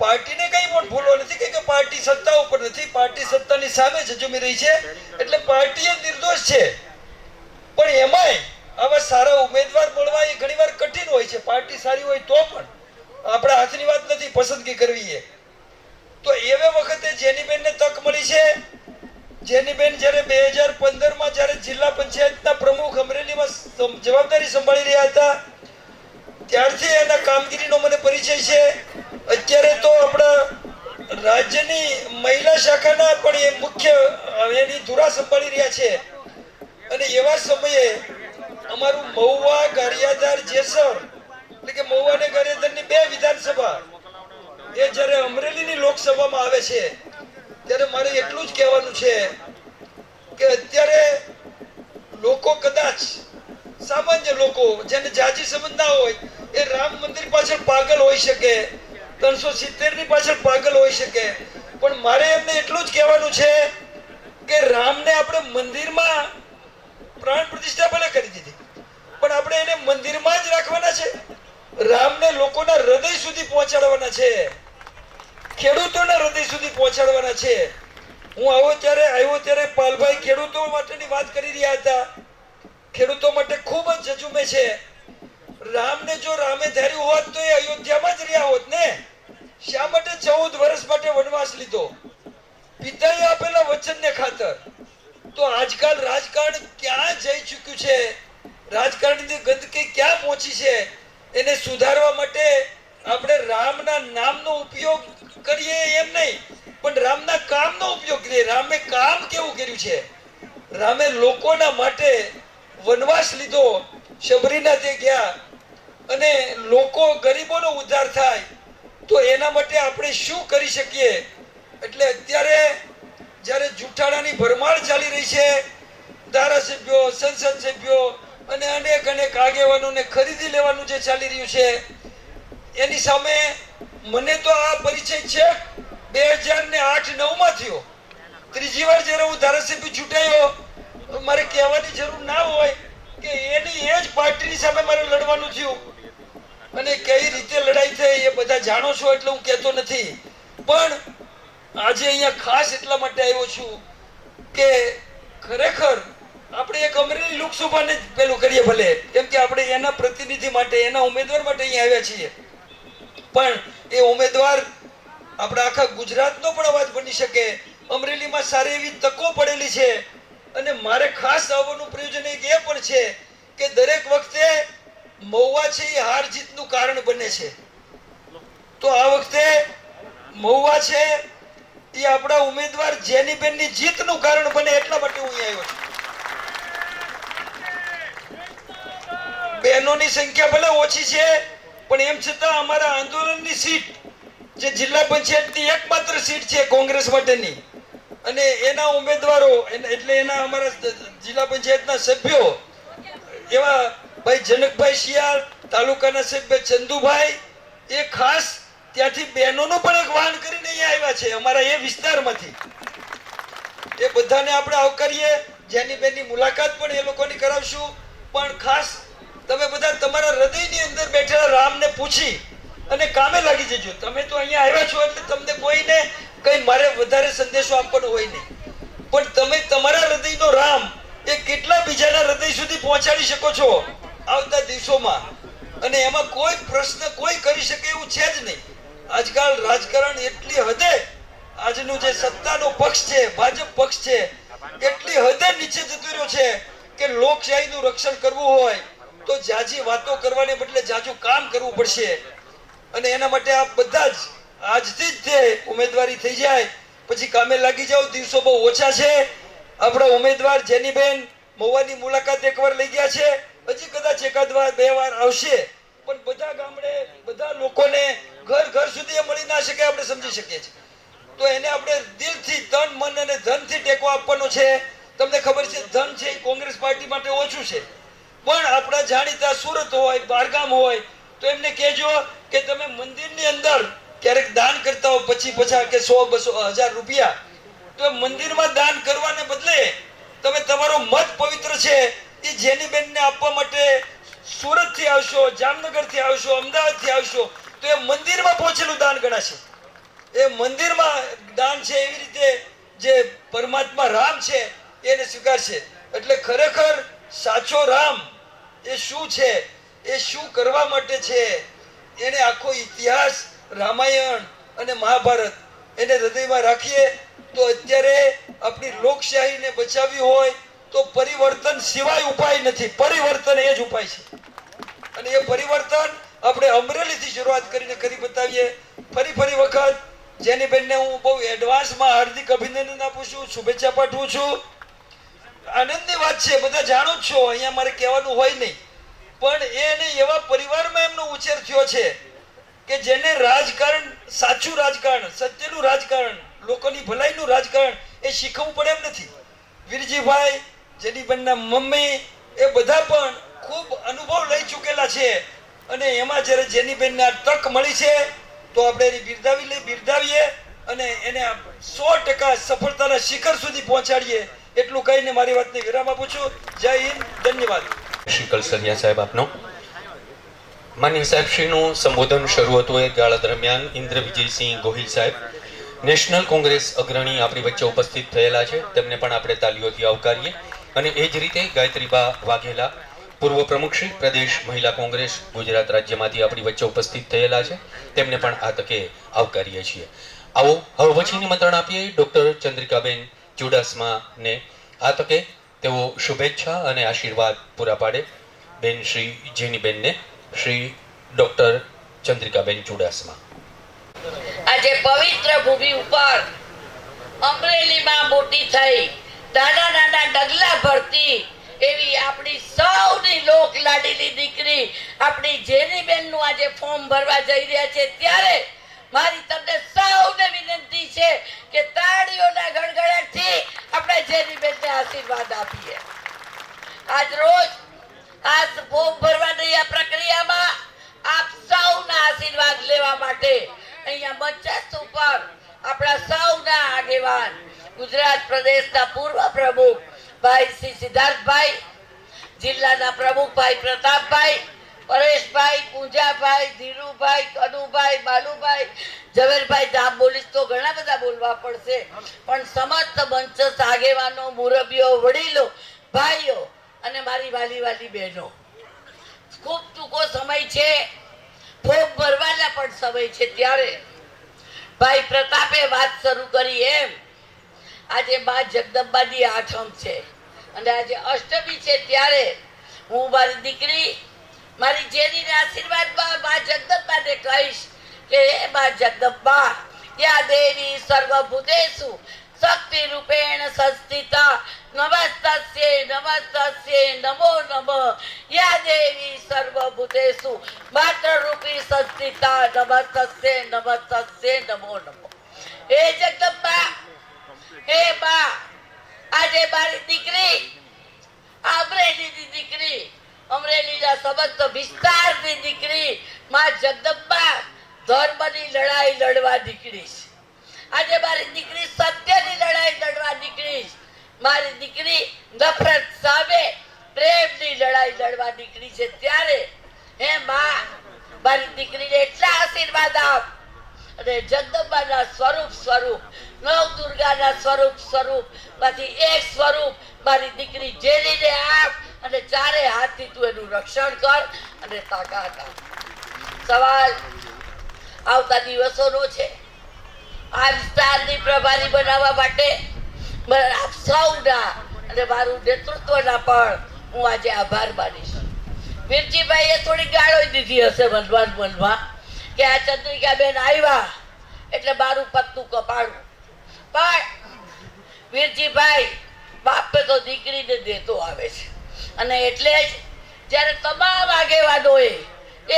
પાર્ટીને કઈ પણ ભૂલો નથી કે પાર્ટી સત્તા ઉપર નથી, પાર્ટી સત્તાની સામે જજુમી રહી છે, એટલે પાર્ટી એ નિર્દોષ છે. પણ એમાંય આવા સારા ઉમેદવાર મળવા એ ઘણીવાર કઠિન હોય છે. પાર્ટી સારી હોય તો પણ આપણા હાથની વાત નથી પસંદગી કરવી. એ તો એવે વખતે જેનીબેનને તક મળી છે જેની બેન જ્યારે 2015માં જ્યારે જિલ્લા પંચાયતના પ્રમુખ અમરેલીમાં જવાબદારી સંભાળી રહ્યા હતા ત્યારથી એના કામગીરીનો મને પરિચય છે. અત્યારે તો આપણા રાજ્યની મહિલા શાખાના પણ એ મુખ્ય એની ધુરા સંભાળી રહ્યા છે. અને એવા સમયે અમારું મહુવા ગારિયાધાર જેસર એટલે કે મહુવા અને ગારિયાધારની 2 વિધાનસભા એ જ્યારે અમરેલીની લોકસભામાં આવે છે ત્યારે મારે એટલું જ કહેવાનું છે કે અત્યારે લોકો કદાચ સામાન્ય લોકો જેને જાજી સમજ ના હોય એ રામ મંદિર પાછળ પાગલ હોઈ શકે, 370 ની પાછળ પાગલ હોઈ શકે, પણ મારે એમને એટલું જ કહેવાનું છે કે રામને આપણે મંદિરમાં પ્રાણ પ્રતિષ્ઠા ભલે કરી દીધી પણ આપણે એને મંદિરમાં જ રાખવાના છે. રામને લોકોના હૃદય સુધી પહોંચાડવાના છે, ખેડૂતોના હૃદય સુધી પહોંચાડવાના છે. હું આવ્યો ત્યારે પાલભાઈ ખેડૂતો માટેની વાત કરી રહ્યા હતા. ખેડૂતો માટે ખૂબ જ જજુમે છે. રામને જો રામે ધાર્યું હોત તો એ અયોધ્યામાં જ રહ્યા હોત ને. શા માટે 14 વર્ષ માટે વનવાસ લીધો? પિતાએ આપેલા વચનને ખાતર. તો આજકાલ રાજકારણ ક્યાં જઈ ચૂક્યું છે, રાજકારણની ગંદકી ક્યાં પહોંચી છે, એને સુધારવા માટે આપણે રામના નામનો ઉપયોગ કરીએ એમ નહીં પણ રામના કામનો ઉપયોગ કરીએ. રામે કામ કેવું કર્યું છે? રામે લોકોના માટે વનવાસ લીધો, શબરીનાથે ગયા અને લોકો ગરીબોનો ઉદ્ધાર થાય. તો એના માટે આપણે શું કરી શકીએ? એટલે અત્યારે જ્યારે જુઠ્ઠાણાની ભરમાર ચાલી રહી છે, ધારાસભ્યો, સંસદ સભ્યો અને અનેક આગેવાનોને ખરીદી લેવાનું જે ચાલી રહ્યું છે એની સામે મને તો આ પરિચય છે 2008-9માં થયો. ત્રીજી વાર જ્યારે હું ધારાસભ્ય ચૂંટાયો મારે કહેવાની જરૂર ના હોય કે એની એ જ પાર્ટીની સામે મારે લડવાનું થયું. અને કઈ રીતે લડાઈ થઈ એ બધા જાણો છો એટલે હું કહેતો નથી. પણ આજે અહીંયા ખાસ એટલા માટે આવ્યો છું કે ખરેખર આપણે એક અમરેલી લોકસભાને પેલું કરીએ ભલે, કેમ કે આપણે એના પ્રતિનિધિ માટે, એના ઉમેદવાર માટે અહીંયા આવ્યા છીએ, પણ એ ઉમેદવાર આપણા આખા ગુજરાતનો પણ અવાજ બની શકે. અમરેલીમાં સારી એવી તકો પડેલી છે અને મારે ખાસ આવવાનું પ્રયોજન એક એ પણ છે કે દરેક વખતે મહુવા છે એ હાર જીતનું કારણ બને છે. તો આ વખતે મહુવા છે એ આપણા ઉમેદવાર જેનીબેનની જીતનું કારણ બને એટલા માટે હું અહીં આવ્યો છું. બહેનોની સંખ્યા ભલે ઓછી છે પણ એમ છતાં અમારા આંદોલનની સીટ જે જિલ્લા પંચાયતની એકમાત્ર સીટ છે કોંગ્રેસ માટેની અને એના ઉમેદવારો એટલે એના અમારા જિલ્લા પંચાયતના સભ્યો એવા ભાઈ જનકભાઈ શિયાળ, તાલુકાના સભ્ય ચંદુભાઈ, એ ખાસ ત્યાંથી બહેનોનું પણ એક વાહન કરીને અહીંયા આવ્યા છે અમારા એ વિસ્તારમાંથી. એ બધાને આપણે આવકારીએ. જેની બેનની મુલાકાત પણ એ લોકોની કરાવશું. પણ ખાસ તમે બધા તમારા હૃદયની અંદર બેઠેલા રામને પૂછી અને કામે લાગી જજો. તમે તો અહીંયા આવ્યા છો એટલે તમને કોઈને કઈ મારે વધારે સંદેશો આપવાનો હોય નહીં, પણ તમે તમારા હૃદયનો રામ એ કેટલા બીજાના હૃદય સુધી પહોંચાડી શકો છો આવતા દિવસોમાં. અને એમાં કોઈ પ્રશ્ન કોઈ કરી શકે એવું છે જ નહીં. આજકાલ રાજકારણ એટલી હદે, આજનું જે સત્તાનો પક્ષ છે, ભાજપ પક્ષ છે, એટલી હદે નીચે જતો રહ્યો છે કે લોકશાહીનું રક્ષણ કરવું હોય તો જાજી વાતો કરવાને બદલે જાજુ કામ કરવું પડશે. અને એના માટે આપ બધા જ આજથી જ તે ઉમેદવારી થઈ જાય પછી કામે લાગી જાઓ. દિવસો બહુ ઓછા છે. આપણા ઉમેદવાર જેનીબેન મહુવાની મુલાકાત એકવાર લઈ ગયા છે, હજી કદાચ એકાદ વાર 2 વાર આવશે, પણ બધા ગામડે બધા લોકોને ઘર સુધી મળી ના શકે આપણે સમજી શકીએ છીએ. તો એને આપણે દિલથી, તન, મન અને ધનથી ટેકો આપવાનો છે. તમને ખબર છે ધન છે એ કોંગ્રેસ પાર્ટી માટે ઓછું છે, પણ આપણા જાણીતા સુરત હોય, બારગામ હોય તો એમને કહેજો કે તમે મંદિરની અંદર ક્યારેક દાન કરતા હો 50 કે 100, 200, 1000 રૂપિયા, તો મંદિરમાં દાન કરવાને બદલે તમે તમારો મત પવિત્ર છે એ જેનીબેનને આપવા માટે સુરતથી આવશો, જામનગરથી આવશો, અમદાવાદથી આવશો તો એ મંદિરમાં પહોંચેલું દાન ગણાશે. એ મંદિરમાં દાન છે. એવી રીતે જે પરમાત્મા રામ છે એને સ્વીકારશે. એટલે ખરેખર સાચો રામ એ શું છે, એ શું કરવા માટે છે, એને આખો ઇતિહાસ રામાયણ અને મહાભારત એને હૃદયમાં રાખીએ તો અત્યારે આપણી લોકશાહીને બચાવવી હોય તો પરિવર્તન સિવાય ઉપાય નથી. પરિવર્તન એ જ ઉપાય છે. અને એ પરિવર્તન આપણે અમરેલીથી શરૂઆત કરીને કરી બતાવીએ. ફરી વખત જેનીબેનને હું બહુ એડવાન્સમાં હાર્દિક અભિનંદન આપું છું, શુભેચ્છા પાઠવું છું. આનંદની વાત છે, બધા જાણો જ છો, અહીંયા મારે કહેવાનું હોય નહીં. પણ એને એવા પરિવારમાં એમનો ઉછેર થયો છે કે જેને રાજકારણ, સાચું રાજકારણ, સત્યનું રાજકારણ, લોકોની ભલાઈનું રાજકારણ એ શીખવવું પડે એમ નથી. વીરજીભાઈ, જેનીબેનના મમ્મી એ બધા પણ ખૂબ અનુભવ લઈ ચૂકેલા છે. અને એમાં જ્યારે જેનીબેનને આ તક મળી છે તો આપણે એની બિરદાવીએ અને એને 100% સફળતાના શિખર સુધી પહોંચાડીએ. એટલું કહીને મારી વાતને વિરામ આપું છું. જય હિન્દ, ધન્યવાદ. શ્રી કલસરિયા સાહેબ આપનો. માનનીય સાહેબશ્રીનું સંબોધન શરૂ હતું એ ગાળા દરમિયાન ઇન્દ્ર વિજયસિંહ ગોહિલ સાહેબ, નેશનલ કોંગ્રેસ અગ્રણી, આપણી વચ્ચે ઉપસ્થિત થયેલા છે. તેમને પણ આપણે તાલીઓથી આવકારીએ. અને એ જ રીતે ગાયત્રીબા વાઘેલા, પૂર્વ પ્રમુખ શ્રી પ્રદેશ મહિલા કોંગ્રેસ ગુજરાત રાજ્યમાંથી આપણી વચ્ચે ઉપસ્થિત થયેલા છે. તેમને પણ આ તકે આવકારીએ છીએ. આવો હવે પછી નિમંત્રણ આપીએ ડોક્ટર ચંદ્રિકાબેન ચુડાસમાને. આ તકે તેઓ શુભેચ્છા અને આશીર્વાદ પૂરા પાડે. બેન શ્રી જેનીબેનને શ્રી ડોક્ટર ચંદ્રિકાબેન ચુડાસમા. આજે પવિત્ર ભૂમિ ઉપર અમરેલીમાં મોટી થઈ, નાના ડગલા ભરતી એવી આપણી સૌની લોક લાડીલી દીકરી આપણી જેનીબેનનું આજે ફોર્મ ભરવા જઈ રહ્યા છે. ત્યારે મારી તમને સૌને વિનંતી છે કે તાળીઓના ગડગડાટથી આપણે જેનીબેનને આશીર્વાદ આપીએ. આજ રોજ આ ફોર્મ ભરવાની આ પ્રક્રિયામાં આપ સૌના આશીર્વાદ લેવા માટે અહીંયા મંચસ્થ ઉપર આપણા સૌના આગેવાન ગુજરાત પ્રદેશના પૂર્વ પ્રમુખ ભાઈ શ્રી સિદ્ધાર્થભાઈ, જિલ્લાના પ્રમુખ ભાઈ પ્રતાપભાઈ, પરેશભાઈ, પૂંજાભાઈ, ધીરુભાઈ, કનુભાઈ, બાલુભાઈ, ઝવેરભાઈ, નામ બોલીશ તો ઘણા બધા બોલવા પડશે, પણ સમસ્ત મંચસ્થ આગેવાનો, મુરબ્બીઓ, વડીલો, ભાઈઓ અને મારી વાલી બહેનો, ખૂબ ટૂંકો સમય છે, ફોર્મ ભરવાના પણ સમય છે. ત્યારે ભાઈ પ્રતાપે વાત શરૂ કરી એમ આજે મા જગદંબાની આઠમ છે અને આજે અષ્ટમી છે. ત્યારે હું મારી દીકરી, મારી જેનીને આશીર્વાદમાં મા જગદંબાને કહીશ કે હે મા જગદંબા, યા દેવી સર્વભૂતેષુ શક્તિ રૂપેણ સંસ્થિતા, નમસ્તસ્યે નમો નમઃ. યા દેવી સર્વભૂતેષુ માત્ર રૂપી સંસ્થિતા, નમસ્તસ્યે નમો નમઃ. હે જગદંબા, હે બા, આજે મારી દીકરી, અમરેલીની દીકરી, અમરેલીના સમસ્ત વિસ્તારની દીકરી માં જગદંબા ધર્મની લડાઈ લડવા નીકળી છે. આજે મારી દીકરી સત્યની લડાઈ લડવા નીકળી છે. મારી દીકરી નફરત સામે પ્રેમની લડાઈ લડવા નીકળી છે. ત્યારે હે માં, મારી દીકરીને એટલા આશીર્વાદ આપ અને જગદંબાના સ્વરૂપ નવ દુર્ગાના સ્વરૂપ માંથી એક સ્વરૂપ મારી દીકરી જેનીને આપ અને ચારે હાથથી તું એનું રક્ષણ કર અને તાકાત આપ. સવાલ આવતા દિવસોનો છે. આ વિસ્તારની પ્રભારી બનાવવા માટે આપ સૌના અને મારું નેતૃત્વના પણ હું આજે આભાર માનીશ. વીરજીભાઈએ થોડી ગાળો દીધી હશે મનમાં કે આ ચંદ્રિકાબેન આવ્યા એટલે મારું પત્તું કપાડું, પણ વીરજીભાઈ બાપે તો દીકરીને દેતો આવે છે. અને એટલે જ જ્યારે તમામ આગેવાનોએ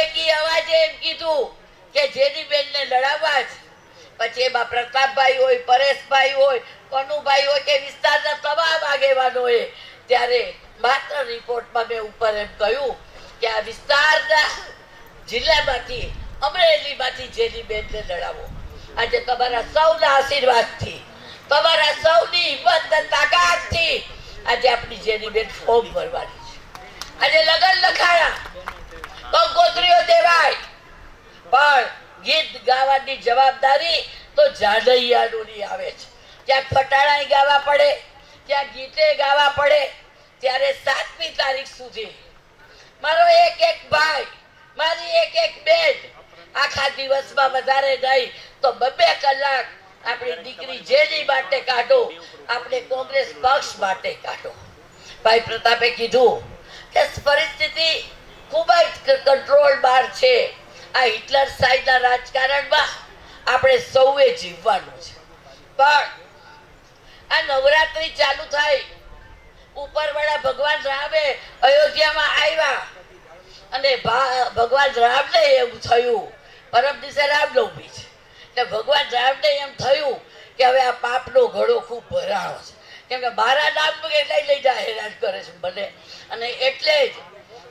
એકી અવાજે એમ કીધું કે જેનીબેનને લડાવવા જ, પછી એમાં પ્રતાપભાઈ હોય, પરેશભાઈ હોય, કનુભાઈ હોય કે વિસ્તારના તમામ આગેવાનોએ, ત્યારે માત્ર રિપોર્ટમાં મેં ઉપર એમ કહ્યું કે આ વિસ્તારના જિલ્લામાંથી, અમરેલીમાંથી જેનીબેનને લડાવો. આજે તમારા સૌના આશીર્વાદથી, તમારા સૌની હિંમત અને તાકાતથી આજે આપણી જેનીબેન ફોર્મ ભરવાની છે. આજે લગન લખાણા, કંકોત્રીઓ દેવાય, પણ ગીત ગાવાની જવાબદારી તો જાડૈયાની આવે છે. ક્યાંક ફટાણા ગાવા પડે, ક્યાંક ગીતે ગાવા પડે. ત્યારે 7મી તારીખ સુધી મારો એક ભાઈ, મારી એક બેન આખા દિવસમાં વધારે નહીં તો 2 કલાક આપણી દીકરી જેની માટે કાઢો, આપણે કોંગ્રેસ પક્ષ માટે કાઢો. ભાઈ પ્રતાપે કીધું કે પરિસ્થિતિ ખૂબ જ કંટ્રોલ બહાર છે. આ હિટલર સાઈડના રાજકારણમાં આપણે સૌએ જીવવાનું છે. પણ આ નવરાત્રી ચાલુ થાય, ઉપરવાળા ભગવાન રામે અયોધ્યામાં આવ્યા અને ભગવાન રામને એવું થયું, પરમ દિવસે રામનવમી છે, એટલે ભગવાન રામને એમ થયું કે હવે આ પાપનો ઘડો ખૂબ ભરાણો છે, કેમ કે મારા નામ લઈ જાહેરાત કરે છે મને. અને એટલે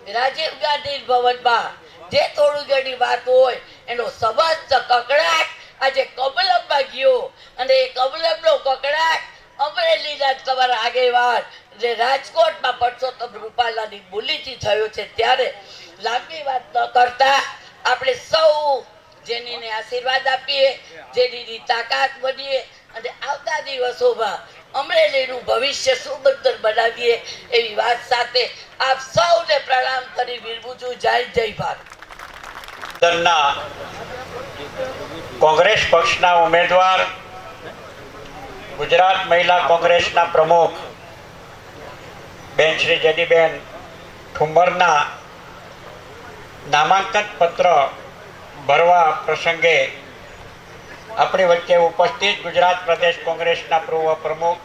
જ રાજીવ ગાંધી ભવનમાં જે થોડું ઘણી વાત હોય એનો સમસ્ત કકડાટ આજે કમલમમાં ગયો. અને એ કમલમનો કકડાટ અમરેલીના તમારા આગેવાન જે રાજકોટમાં પરસોત્તમ રૂપાલાની બોલીથી થયો છે. ત્યારે લાંબી વાત ન કરતા આપણે સૌ જેનીને આશીર્વાદ આપીએ, જેનીની તાકાત બનીએ અને આવતા દિવસોમાં અમરેલીનું ભવિષ્ય સુંદર બનાવીએ એવી વાત સાથે આપ સૌને પ્રણામ કરી વિરમું છું. જય જય ભારત. કોંગ્રેસ પક્ષના ઉમેદવાર ગુજરાત મહિલા કોંગ્રેસના પ્રમુખ બેન શ્રી જેનીબેન ઠુંબરના નામાંકન પત્ર ભરવા પ્રસંગે આપણી વચ્ચે ઉપસ્થિત ગુજરાત પ્રદેશ કોંગ્રેસના પૂર્વ પ્રમુખ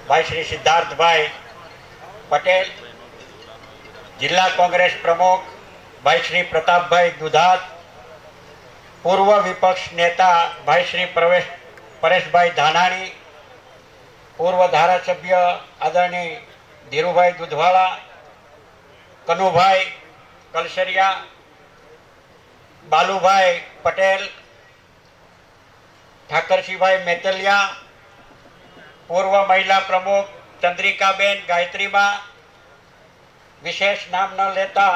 ભાઈ શ્રી સિદ્ધાર્થભાઈ પટેલ, જિલ્લા કોંગ્રેસ પ્રમુખ ભાઈ શ્રી પ્રતાપભાઈ દુધાત, પૂર્વ વિપક્ષ નેતા ભાઈ શ્રી પરેશભાઈ ધાનાણી, પૂર્વ ધારાસભ્ય આદરણીય ધીરુભાઈ દુધવાળા, કનુભાઈ કલસરિયા, બાલુભાઈ પટેલ, ઠાકરસિંહભાઈ મેતલિયા, પૂર્વ મહિલા પ્રમુખ ચંદ્રિકાબેન ગાયત્રીબા, વિશેષ નામ ન લેતા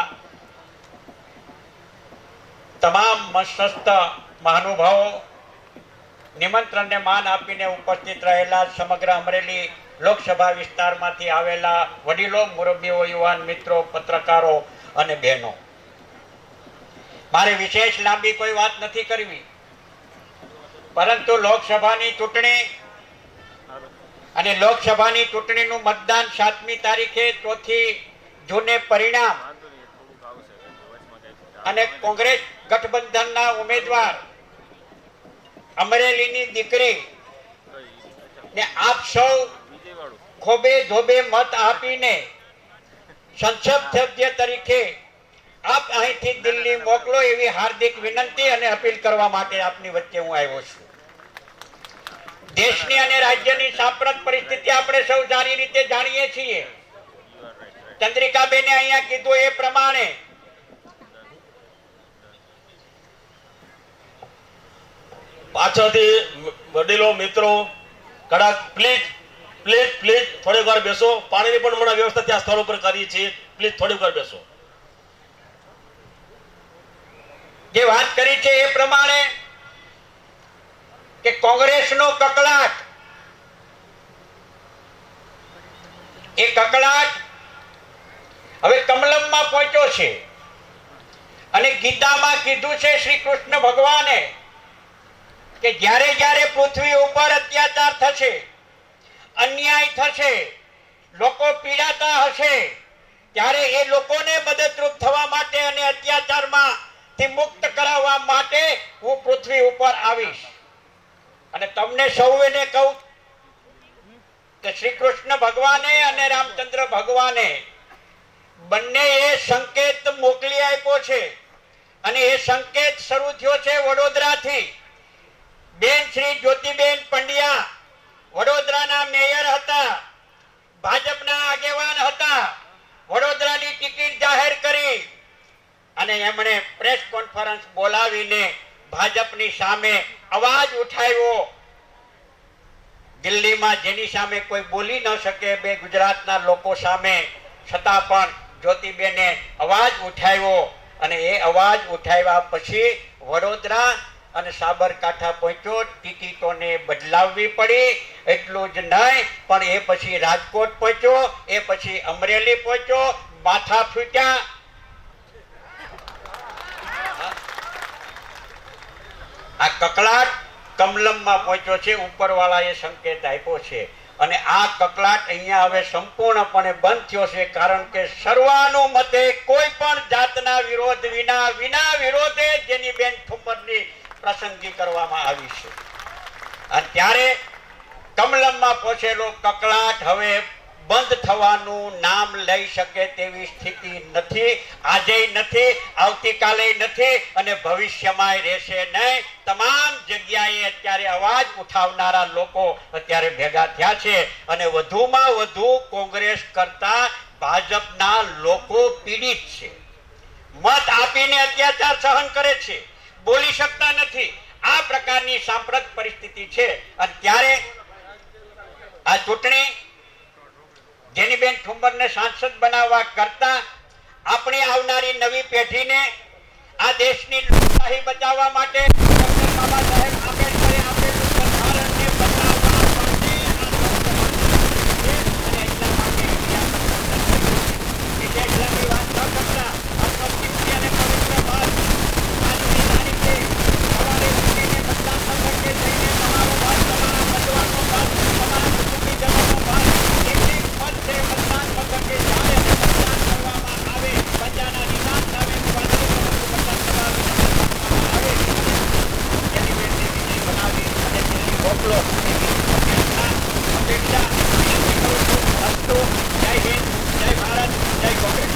તમામ મસ્તસ્થ મહાનુભાવો, નિમંત્રણને માન આપીને ઉપસ્થિત રહેલા સમગ્ર અમરેલી લોકસભા વિસ્તારમાંથી આવેલા વડીલો, મુરબ્બીઓ, યુવાન મિત્રો, પત્રકારો અને બહેનો, મારે વિશેષ લાંબી કોઈ વાત નથી કરવી, પરંતુ લોકસભાની ચૂંટણી અને લોકસભાની ચૂંટણીનું મતદાન 7મી તારીખે 4થી જૂને પરિણામ અને કોંગ્રેસ ગઠબંધનના ઉમેદવાર અમરેલીની દીકરી ને આપ સૌ ખોબે ધોબે મત આપીને સંસદ સભ્ય તરીકે આપ અહીંથી દિલ્હી મોકલો એવી હાર્દિક વિનંતી અને અપીલ કરવા માટે આપની વચ્ચે હું આવ્યો છું. દેશની અને રાજ્યની સાંપ્રત પરિસ્થિતિ આપણે સૌ સારી રીતે જાણીએ છીએ. ચંદ્રિકાબેને અહીંયા કીધું એ પ્રમાણે પાછળથી વડીલો મિત્રો કડાક પ્લીઝ પ્લીઝ પ્લીઝ થોડીક વાર બેસો. પાણીની પણ હમણાં વ્યવસ્થા ત્યાં સ્થળ ઉપર કરીએ છીએ. પ્લીઝ થોડીક વાર બેસો. જે વાત કરી છે એ પ્રમાણે કે કોંગ્રેસનો કકળાટ, એ કકળાટ હવે કમલમમાં પહોંચ્યો છે. અને ગીતામાં કીધું છે શ્રી કૃષ્ણ ભગવાને કે જ્યારે જ્યારે પૃથ્વી ઉપર અત્યાચાર થશે, અન્યાય થશે, લોકો પીડાતા હશે, ત્યારે એ લોકોને મદદરૂપ થવા માટે અને અત્યાચારમાં થી મુક્ત કરાવવા માટે હું પૃથ્વી ઉપર આવીશ. અને તમને સૌને કહું કે શ્રી કૃષ્ણ ભગવાને અને રામચંદ્ર ભગવાને બંને એ સંકેત મોકલી આપ્યો છે. અને એ સંકેત શરૂ થયો છે વડોદરાથી. બેન શ્રી જ્યોતિબેન પંડ્યા વડોદરાના મેયર હતા, ભાજપના આગેવાન હતા, વડોદરાની ટિકિટ જાહેર કરી અને એમણે પ્રેસ કોન્ફરન્સ બોલાવીને ભાજપની સામે અવાજ ઉઠાવ્યો. દિલ્હીમાં જેની સામે કોઈ બોલી ન શકે બે ગુજરાતના લોકો સામે, છતાં પણ જ્યોતિબેને અવાજ ઉઠાવ્યો. અને એ અવાજ ઉઠાવ્યા પછી વડોદરા અને સાબરકાંઠા પહોંચ્યો. ટિકિટોને બદલાવવી પડી. એટલું જ નહીં પણ એ પછી રાજકોટ પહોંચ્યો, એ પછી અમરેલી પહોંચ્યો. માથા ફૂટ્યા. આ કકળાટ કમલમમાં પહોંચ્યો છે. ઉપરવાળાએ સંકેત આપ્યો છે અને આ કકળાટ અહીંયા હવે સંપૂર્ણપણે બંધ થયો છે. કારણ કે સર્વાનુમતે કોઈ પણ જાતના વિરોધ વિના વિરોધે જેની બેન ઠુમ્મરની પસંદગી કરવામાં આવી છે. અને ત્યારે કમલમમાં પહોંચેલો કકળાટ હવે બંધ થવાનું નામ લઈ શકે તેવી સ્થિતિ નથી. આજે નથી, આવતીકાલે નથી અને ભવિષ્યમાં રહેશે નહીં. તમામ જગ્યાએ અત્યારે અવાજ ઉઠાવનારા લોકો અત્યારે ભેગા થયા છે અને વધુમાં વધુ કોંગ્રેસ કરતા ભાજપના લોકો પીડિત છે. મત આપીને અત્યાચાર સહન કરે છે, બોલી શકતા નથી. આ પ્રકારની સાંપ્રત પરિસ્થિતિ છે. અને ત્યારે આ ચૂંટણી જેનીબેન ઠુમ્મરને સાંસદ બનાવવા કરતા આપણી આવનારી નવી પેઢીને આ દેશની લોકશાહી બચાવવા માટે ડોક્ટર બાબા સાહેબ આંબેડકરે આપેલું બંધારણને બચાવવા માટે વિશેષલાની વાત ન કરતા આપનો કિંમતી અને પવિત્ર બાદ આજની તારીખે સવારે ઉઠીને મતદાન મથકે જઈને તમારો બાદ તમારા મતદાનનો બાદ તમારા કુટુંબીજનોનો બાદ મતદાન મથકે જ્યારે મતદાન કરવામાં આવે પ્રજાના નિદાન સામે મતદાન કરવામાં આવે જેની બેનને વિજય બનાવી અને તેની મોકલો અપેક્ષા વિનંતી કરું છું. અસ્તુ. જય હિન્દ, જય ભારત, જય કોંગ્રેસ.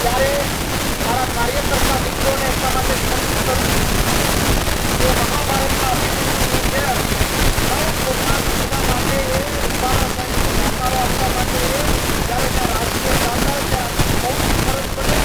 ત્યારે મારા કાર્યકર્તા મિત્રોને એટલા માટે વિનંતી કરું છું કે મહાભારતના અભિમન્યુનું ઘેર પોતાના માટે ઉભાના સૈનિકો સહકારો આપવા માટે જ્યારે ત્યાં રાજકીય ચાલતા ત્યારે બહુ ફરજ પડે.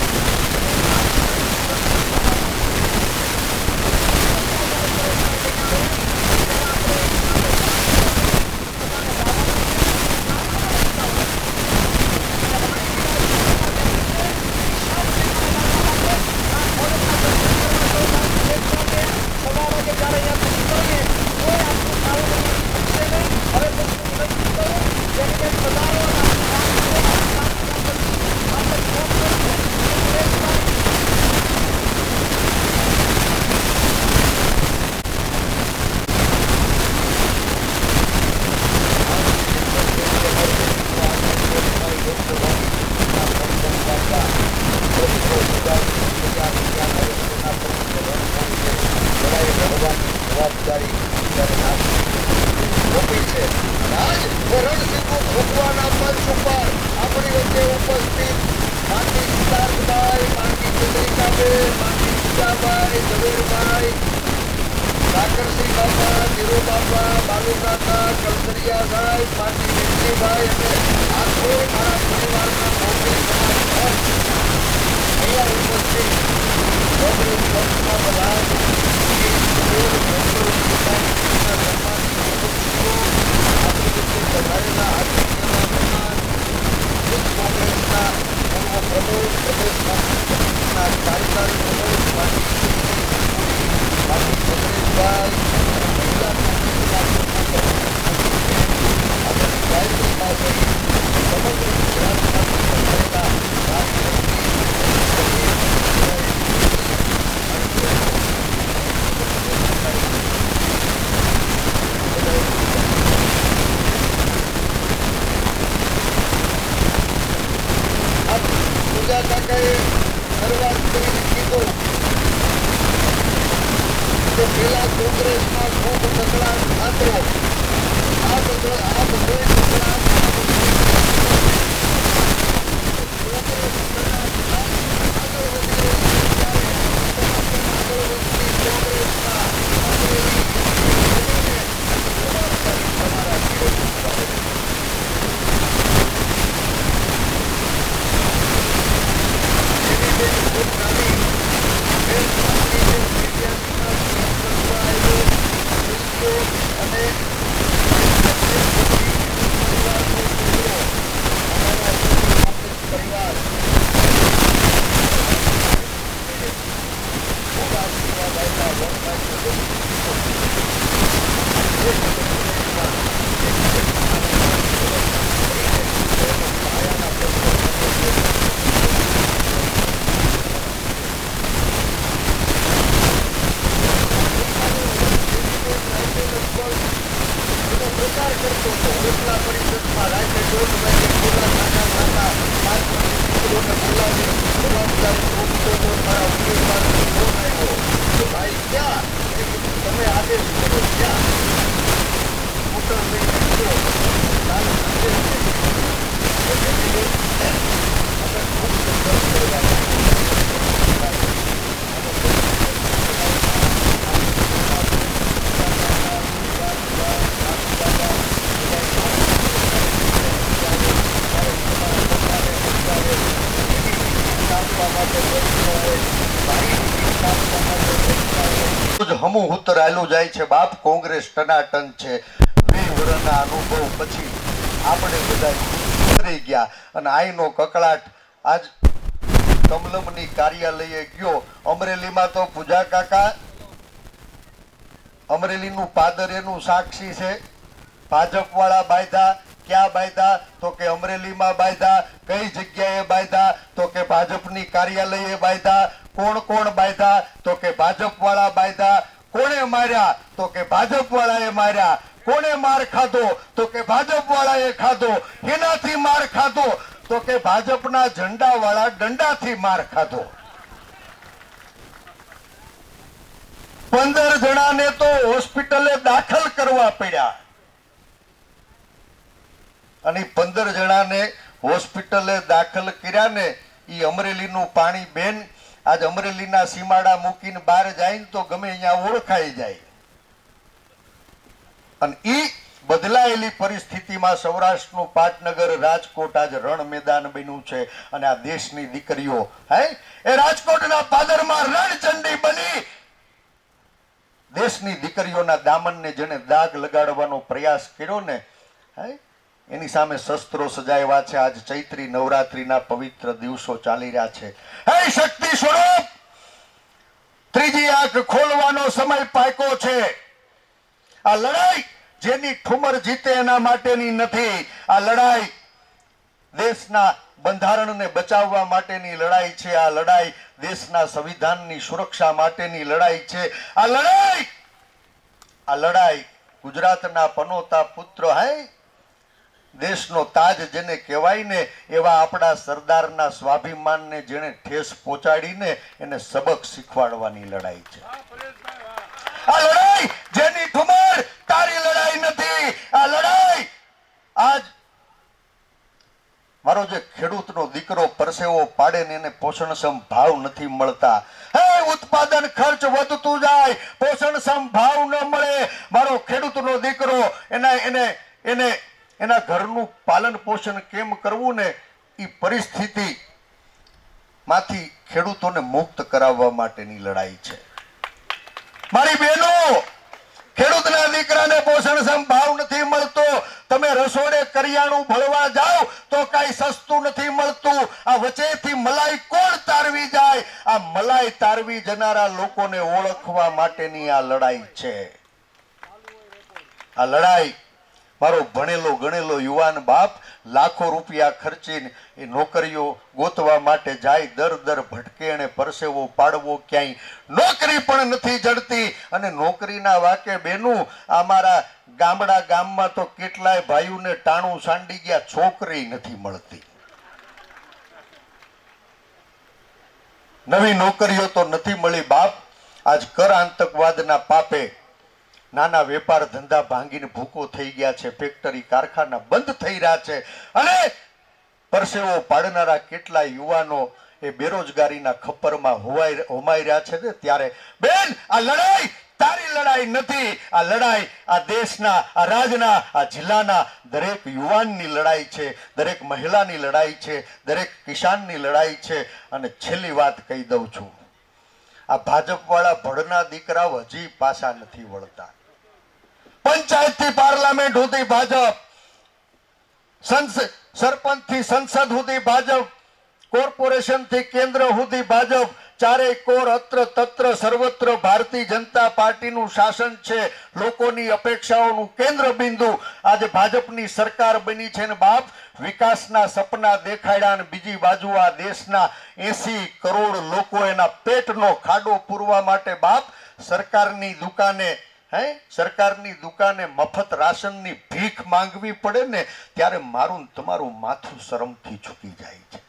પેલા કોંગ્રેસમાં ખૂબ કકળાટ ખાતરો આ બધો અને પરિવાર પ્રચાર કરતો હતો. જિલ્લા પરિષદમાં રાત્રે 1:30 વાગે ખોલા ખાના ખાતા 5 દીકરીઓને બોલાવી જવાબદારી સોંપતો હતો. મારા ઉમેદવારનો ફોન આવ્યો કે ભાઈ ક્યાં? મેં કીધું તમે આદેશ કરો ક્યાં? સ્કૂટર લઈને નીકળો. કાલે સાંજે અમે ખૂબ સંઘર્ષ કર્યા. હમું ઉતરાયેલું જાય છે. બાપ કોંગ્રેસ ટનાટન છે. 2 વર્ષના અનુભવ પછી આપણે બધા ઉતરી ગયા અને આઈનો કકળાટ. આજ કમલમની કાર્યાલયે ગયો અમરેલીમાં તો પૂજા કાકા અમરેલીનું પાદર એનું સાક્ષી છે. ભાજપ વાળા બાયધા ક્યાં બાયધા? તો કે અમરેલીમાં બાયધા. કઈ જગ્યાએ બાયધા? તો કે ભાજપની કાર્યાલયે બાયધા. કોણ કોણ બાયધા? તો કે ભાજપ વાળા બાયધા. કોણે માર્યા? તો કે ભાજપ વાળાએ માર્યા. કોણે માર ખાધો? તો કે ભાજપ વાળાએ ખાધો. એનાથી માર ખાધો? તો કે ભાજપના ઝંડા વાળા દંડાથી માર ખાધો. 15 જણાને તો હોસ્પિટલે દાખલ કરવા પડ્યા અને 15 જણાને હોસ્પિટલે દાખલ કર્યા ને એ અમરેલીનું પાણી બેન આજ અમરેલીના સીમાડા મૂકીને બહાર જાય ને તો ગમે અહીંયા ઓળખાઈ જાય. અને ઈ બદલાયેલી પરિસ્થિતિમાં સૌરાષ્ટ્રનું પાટનગર રાજકોટ આજ રણ મેદાન બન્યું છે. અને આ દેશની દીકરીઓ હે એ રાજકોટના પાદરમાં રણચંડી બની દેશની દીકરીઓના દામનને જેને દાગ લગાડવાનો પ્રયાસ કર્યો ને હે એની સામે શસ્ત્રો સજાવ્યા છે. આજ ચૈત્રી નવરાત્રીના પવિત્ર દિવસો ચાલી રહ્યા છે. હે શક્તિ સ્વરૂપ, ત્રીજી આંખ ખોલવાનો સમય પાક્યો છે. આ લડાઈ જેની ઠુમર જીતે એના માટેની નથી. આ લડાઈ દેશના બંધારણને બચાવવા માટેની લડાઈ છે. આ લડાઈ દેશના સંવિધાનની સુરક્ષા માટેની લડાઈ છે. આ લડાઈ ગુજરાતના પનોતા પુત્ર હે દેશનો તાજ જેને કહેવાય ને એવા આપણા સરદારના સ્વાભિમાનને જેને ઠેસ પહોંચાડીને એને સબક શીખવાડવાની લડાઈ છે. આ લડાઈ જેની ઠુમર તારી લડાઈ નથી. આ લડાઈ આજ મારો જે ખેડૂતનો દીકરો પરસેવો પાડે ને એને પોષણક્ષમ ભાવ નથી મળતા. હે ઉત્પાદન ખર્ચ વધતું જાય, પોષણક્ષમ ભાવ ન મળે. મારો ખેડૂતનો દીકરો એના ઘરનું પાલન પોષણ કેમ કરવું ને એ પરિસ્થિતિ માંથી ખેડૂતોને મુક્ત કરાવવા માટેની લડાઈ છે. મારી બહેનો, ખેડૂતના દીકરાને પોષણક્ષમ ભાવ નથી મળતો. તમે રસોડે કરિયાણું ભળવા જાઓ તો કઈ સસ્તું નથી મળતું. આ વચ્ચેથી મલાઈ કોણ તારવી જાય? આ મલાઈ તારવી જનારા લોકોને ઓળખવા માટેની આ લડાઈ છે. આ લડાઈ મારો ભણેલો ગણેલો યુવાન બાપ લાખો રૂપિયા ખર્ચીને એ નોકરીઓ ગોતવા માટે જાય. દર ભટકે અને પરસેવો પાડવો, ક્યાંય નોકરી પણ નથી જડતી. અને નોકરીના વાકે બેનું અમારા ગામમાં તો કેટલાય ભાઈઓને ટાણું સાંડી ગયા, છોકરી નથી મળતી. નવી નોકરીઓ તો નથી મળી બાપ. આજ કર આતંકવાદના પાપે નાના વેપાર ધંધા ભાંગીને ભૂકો થઈ ગયા છે. ફેક્ટરી કારખાના બંધ થઈ રહ્યા છે. અને પરસેવો પાડનારા કેટલા યુવાનો એ બેરોજગારીના ખપ્પરમાં હોમાઈ રહ્યા છે. ત્યારે બેન, આ લડાઈ તારી લડાઈ નથી. આ લડાઈ આ દેશના, આ રાજ્યના, આ જિલ્લાના દરેક યુવાનની લડાઈ છે. દરેક મહિલાની લડાઈ છે. દરેક કિસાનની લડાઈ છે. અને છેલ્લી વાત કહી દઉં છું, આ ભાજપ વાળા ભડના દીકરાઓ હજી પાછા નથી વળતા. પંચાયત થી પાર્લામેન્ટ સુધી ભાજપ, સરપંચ થી સંસદ સુધી ભાજપ, કોર્પોરેશનથી કેન્દ્ર સુધી ભાજપ, ચારેય કોર અત્ર તત્ર સર્વત્ર ભારતીય જનતા પાર્ટીનું શાસન છે. લોકોની અપેક્ષાઓનું કેન્દ્ર બિંદુ આજે ભાજપની સરકાર બની છે ને બાપ, વિકાસના સપના દેખાડ્યા અને બીજી બાજુ આ દેશના 80 કરોડ લોકો એના પેટનો ખાડો પૂરવા માટે બાપ સરકારની દુકાને મફત રાશનની ભીખ માંગવી પડે ને ત્યારે મારું તમારું માથું શરમથી ઝૂકી જાય છે.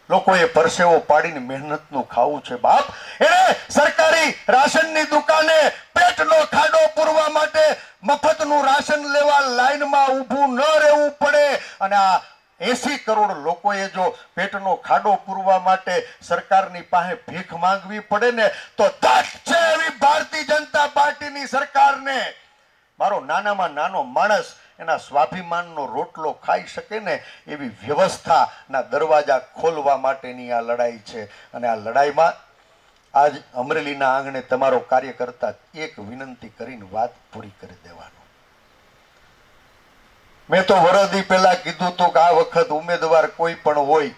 લોકોએ પરસેવો પાડીને મહેનતનું ખાવું છે બાપ. એને સરકારી રાશનની દુકાને પેટનો ખાડો પૂરવા માટે મફતનું રાશન લેવા લાઈનમાં ઊભું ન રહેવું પડે અને આ 80 કરોડ લોકોએ જો પેટનો ખાડો પૂરવા માટે સરકારની પાસે ભીખ માંગવી પડે ને તો ધટ છે એવી ભારતીય જનતા પાર્ટીની સરકારને. મારો નાનામાં નાનો માણસ એના સ્વાભિમાનનો રોટલો ખાઈ શકે ને એવી વ્યવસ્થાના દરવાજા ખોલવા માટેની આ લડાઈ છે. અને આ લડાઈમાં આજ અમરેલીના આંગણે તમારો કાર્યકર્તા એક વિનંતી કરીને વાત પૂરી કરી દેવાનો. મેં તો વરદી પહેલા કીધું હતું કે આ વખત ઉમેદવાર કોઈ પણ હોય,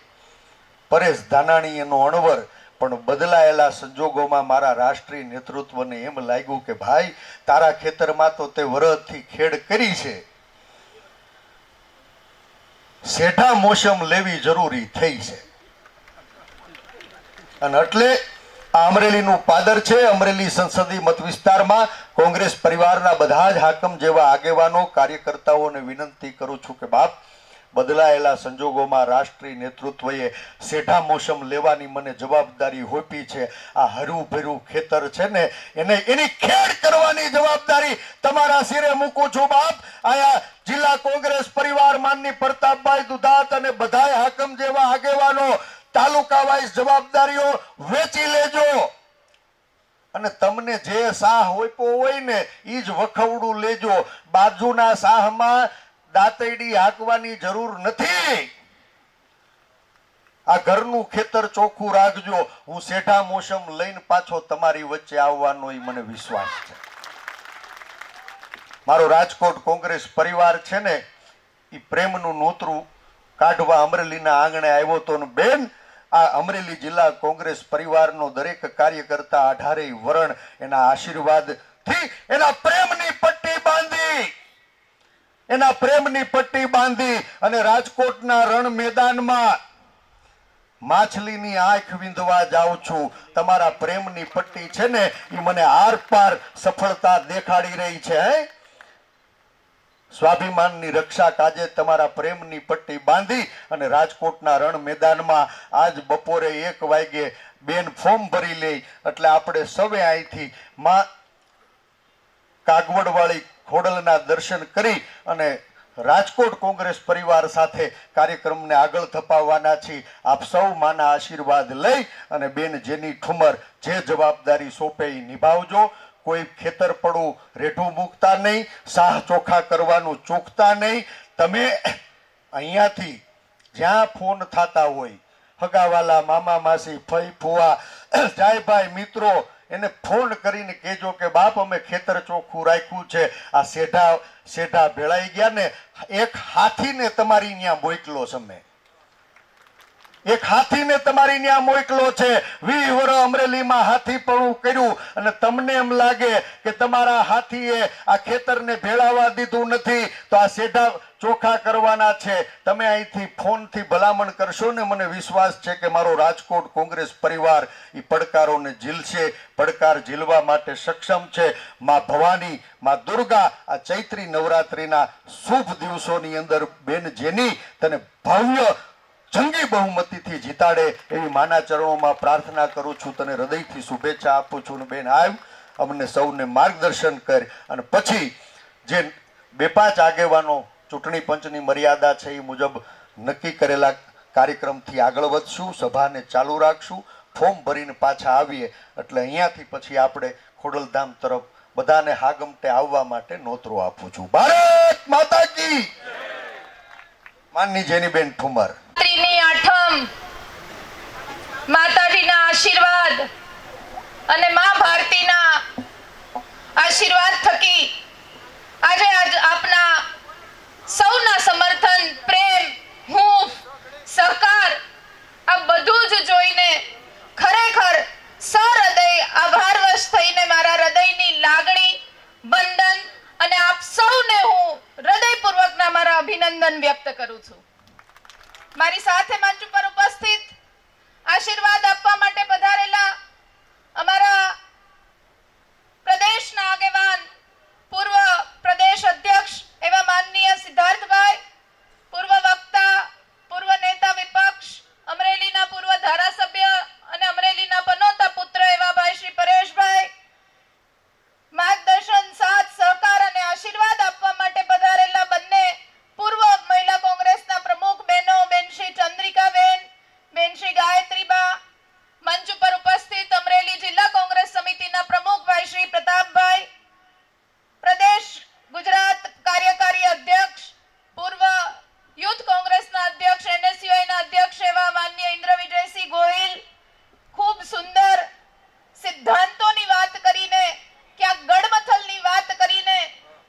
પરેશ ધાનાણી એનો અણવર, પણ બદલાયેલા સંજોગોમાં મારા રાષ્ટ્રીય નેતૃત્વને એમ લાગ્યું કે ભાઈ તારા ખેતરમાં તો તે વરદથી ખેડ કરી છે, શેઠા મોસમ લેવી જરૂરી થઈ છે. અને એટલે આ અમરેલીનું પાદર છે. અમરેલી સંસદીય મત વિસ્તારમાં કોંગ્રેસ પરિવારના બધા જ હાકમ જેવા આગેવાનો કાર્યકર્તાઓને વિનંતી કરું છું કે બાપ બદલાયેલા સંજોગોમાં રાષ્ટ્રીય નેતૃત્વએ શેઠા મોસમ લેવાની મને જવાબદારી હોપી છે. આ હરું ભર્યું ખેતર છે ને એની ખેડ કરવાની જવાબદારી તમારા સિરે મૂકું છું બાપ. આયા જિલ્લા કોંગ્રેસ પરિવાર માનની પ્રતાપભાઈ દુધાત અને બધાય હાકમ જેવા આગેવાનો તાલુકા વાઇઝ જવાબદારીઓ વેચી લેજો અને તમને જે સાહ હોય ને એ જ વખવડું લેજો. બાજુના સાહમાં દાંતરડી હાંકવાની જરૂર નથી. આ ઘરનું ખેતર ચોખ્ખું રાખજો. હું શેઠા મોસમ લઈને પાછો તમારી વચ્ચે આવવાનો મને વિશ્વાસ છે. મારો રાજકોટ કોંગ્રેસ પરિવાર છે ને એ પ્રેમનું નોતરું કાઢવા અમરેલીના આંગણે આવ્યો તો બેન આ અમરેલી જિલ્લા કોંગ્રેસ પરિવારનો દરેક કાર્યકર્તા 18 વરણ એના આશીર્વાદથી એના પ્રેમની પટ્ટી બાંધી અને રાજકોટના રણ મેદાનમાં માછલીની આંખ વિંધવા જાઉં છું. તમારા પ્રેમની પટ્ટી છે ને એ મને આર પાર સફળતા દેખાડી રહી છે. સ્વાભિમાનની રક્ષા કાજે તમારા પ્રેમની પટ્ટી બાંધી અને રાજકોટના રણ મેદાનમાં આજ બપોરે 1 વાગે બેન ફોર્મ ભરી લે એટલે આપણે સવે અહીંથી માં કાગવડવાળી ખોડલના દર્શન કરી અને રાજકોટ કોંગ્રેસ પરિવાર સાથે કાર્યક્રમને આગળ ધપાવવાના છીએ. આપ સૌ માના આશીર્વાદ લઈ અને બેન જેની ઠુમર જે જવાબદારી સોંપે એ નિભાવજો. કોઈ ખેતર પડું રેઠું મૂકતા નહીં, સાહ ચોખા કરવાનું ચૂકતા નહીં. તમે અહીંયાથી જ્યાં ફોન થતા હોય હગાવાલા મામા માસી ફઈ ફુવા જાય ભાઈ મિત્રો એને ફોન કરીને કહેજો કે બાપ અમે ખેતર ચોખ્ખું રાખ્યું છે. આ શેઠા ભેળાઈ ગયા ને એક હાથીને તમારી ત્યાં મોકલો છે. મેં એક હાથીને તમારી ત્યાં મોકલો છે. 20 વર્ષ અમરેલીમાં હાથીપણું કર્યું અને તમને એમ લાગે કે તમારા હાથીએ આ ખેતરને ભેળાવા દીધું નથી તો આ શેઠા ચોખા કરવાના છે. તમે અહીંથી ફોનથી ભલામણ કરશો ને મને વિશ્વાસ છે કે મારો રાજકોટ કોંગ્રેસ પરિવાર એ પડકારોને ઝીલશે. પડકાર ઝીલવા માટે સક્ષમ છે. માં ભવાની, માં દુર્ગા આ ચૈત્રી નવરાત્રિના શુભ દિવસોની અંદર બેન જેની તને ભવ્ય જંગી બહુમતીથી જીતાડે એવી માના ચરણોમાં પ્રાર્થના કરું છું. તને હૃદયથી શુભેચ્છા આપું છું. બેન આવ અમને સૌને માર્ગદર્શન કર અને પછી જે 2-5 આગેવાનો ચૂંટણી પંચની મર્યાદા છે એ મુજબ નક્કી કરેલા કાર્યક્રમથી આગળ વધશું. સભાને ચાલુ રાખશું. ફોર્મ ભરીને પાછા આવીએ એટલે અહીંયાથી પછી આપણે ખોડલધામ તરફ બધાને હાગમટે આવવા માટે નોતરો આપું છું. ભારત માતા કી માનની જેનીબેન ઠુમર. આઠમ માતાજીના આશીર્વાદ અને મા ભારતીના આશીર્વાદ થકી આજે આપના સૌના સમર્થન, પ્રેમ, હું મારી સાથે મંચ ઉપર ઉપસ્થિત આશીર્વાદ આપવા માટે પધારેલા અમારા પ્રદેશના આગેવાન પૂર્વ પ્રદેશ અધ્યક્ષ એવા માનનીય સિદ્ધાર્થભાઈ, પૂર્વ વક્તા, પૂર્વ નેતા વિપક્ષ, અમરેલીના પૂર્વ ધારાસભ્ય અને અમરેલીના પનોતા પુત્ર એવા ભાઈ શ્રી પરેશભાઈ, માર્ગદર્શન, સાથ, સહકાર અને આશીર્વાદ આપવા માટે પધારેલા બંને પૂર્વ મહિલા કોંગ્રેસના પ્રમુખ બહેનો, બેન શ્રી ચંદ્રિકાબેન, બેન શ્રી ગાયત્રીબા, મંચ ઉપર ઉપસ્થિત અમરેલી જિલ્લા કોંગ્રેસ સમિતિના પ્રમુખ ભાઈ શ્રી પ્રતાપભાઈ, પ્રદેશ ગુજરાત કાર્યકારી અધ્યક્ષ, પૂર્વ યુથ કોંગ્રેસના અધ્યક્ષ, NSUIના અધ્યક્ષ એવા માનનીય ઇન્દ્ર વિજયસિંહ ગોહિલ, ખૂબ સુંદર સિદ્ધાંતોની વાત કરીને, ક્યાંક ગડમથલની વાત કરીને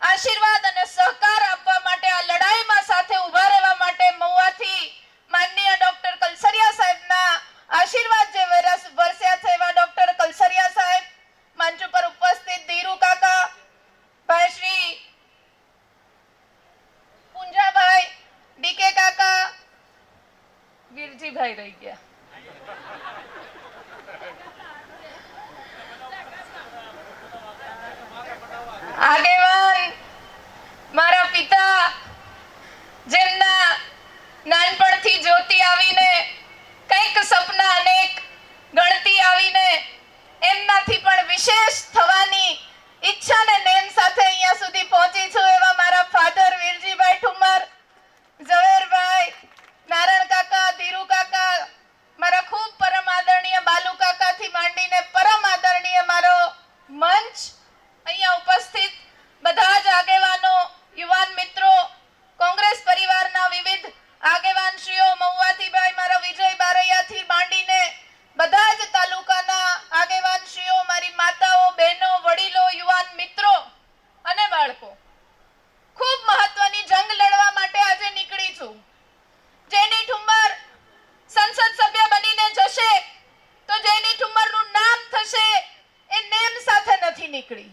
આશીર્વાદ અને સહકાર આપવા માટે, આ લડાઈમાં સાથે ઉભા રહેવા માટે મહુવાથી માનનીય ડોક્ટર કલસરિયા સાહેબના આશીર્વાદ જે વરસ્યા છે એવા ડોક્ટર કલસરિયા સાહેબ, મંચ ઉપર ઉપસ્થિત ધીરુ કાકા, ભાઈ શ્રી પુંજાભાઈ, ડીકે કાકા, વીરજીભાઈ રહી ગયા, આગેવાન મારા પિતા, જેમના નાનપણથી જ્યોતિ આવીને, કંઈક સપના અનેક ગણતી આવીને, એમનાથી પણ વિશેષ થવાની ઈચ્છા ને નેમ સાથે અહીંયા સુધી પહોંચી છું એવા મારા ફાધર વીરજીભાઈ ઠુમર, ઝવેરભાઈ, નારાયણ કાકા, ધીરુ કાકા, મારા ખૂબ પરમ આદરણીય બાલુ કાકાથી માંડીને પરમ આદરણીય મારો મંચ, અહીંયા ઉપસ્થિત બધા જ આગેવાનો, યુવાન મિત્રો, કોંગ્રેસ પરિવારના વિવિધ આગેવાનશ્રીઓ, મહુવાથી ભાઈ મારો વિજય બારૈયાથી માંડીને બધા જ તાલુકાના આગેવાનશ્રીઓ, મારી માતાઓ, બહેનો, વડીલો, યુવાન મિત્રો અને બાળકો, ખૂબ મહત્વની જંગ લડવા માટે આજે નીકળી છું. જેની ઠુમ્મર સંસદ સભ્ય બનીને જશે તો જેની ઠુમ્મરનું નામ થશે એ નેમ સાથે નથી નીકળી,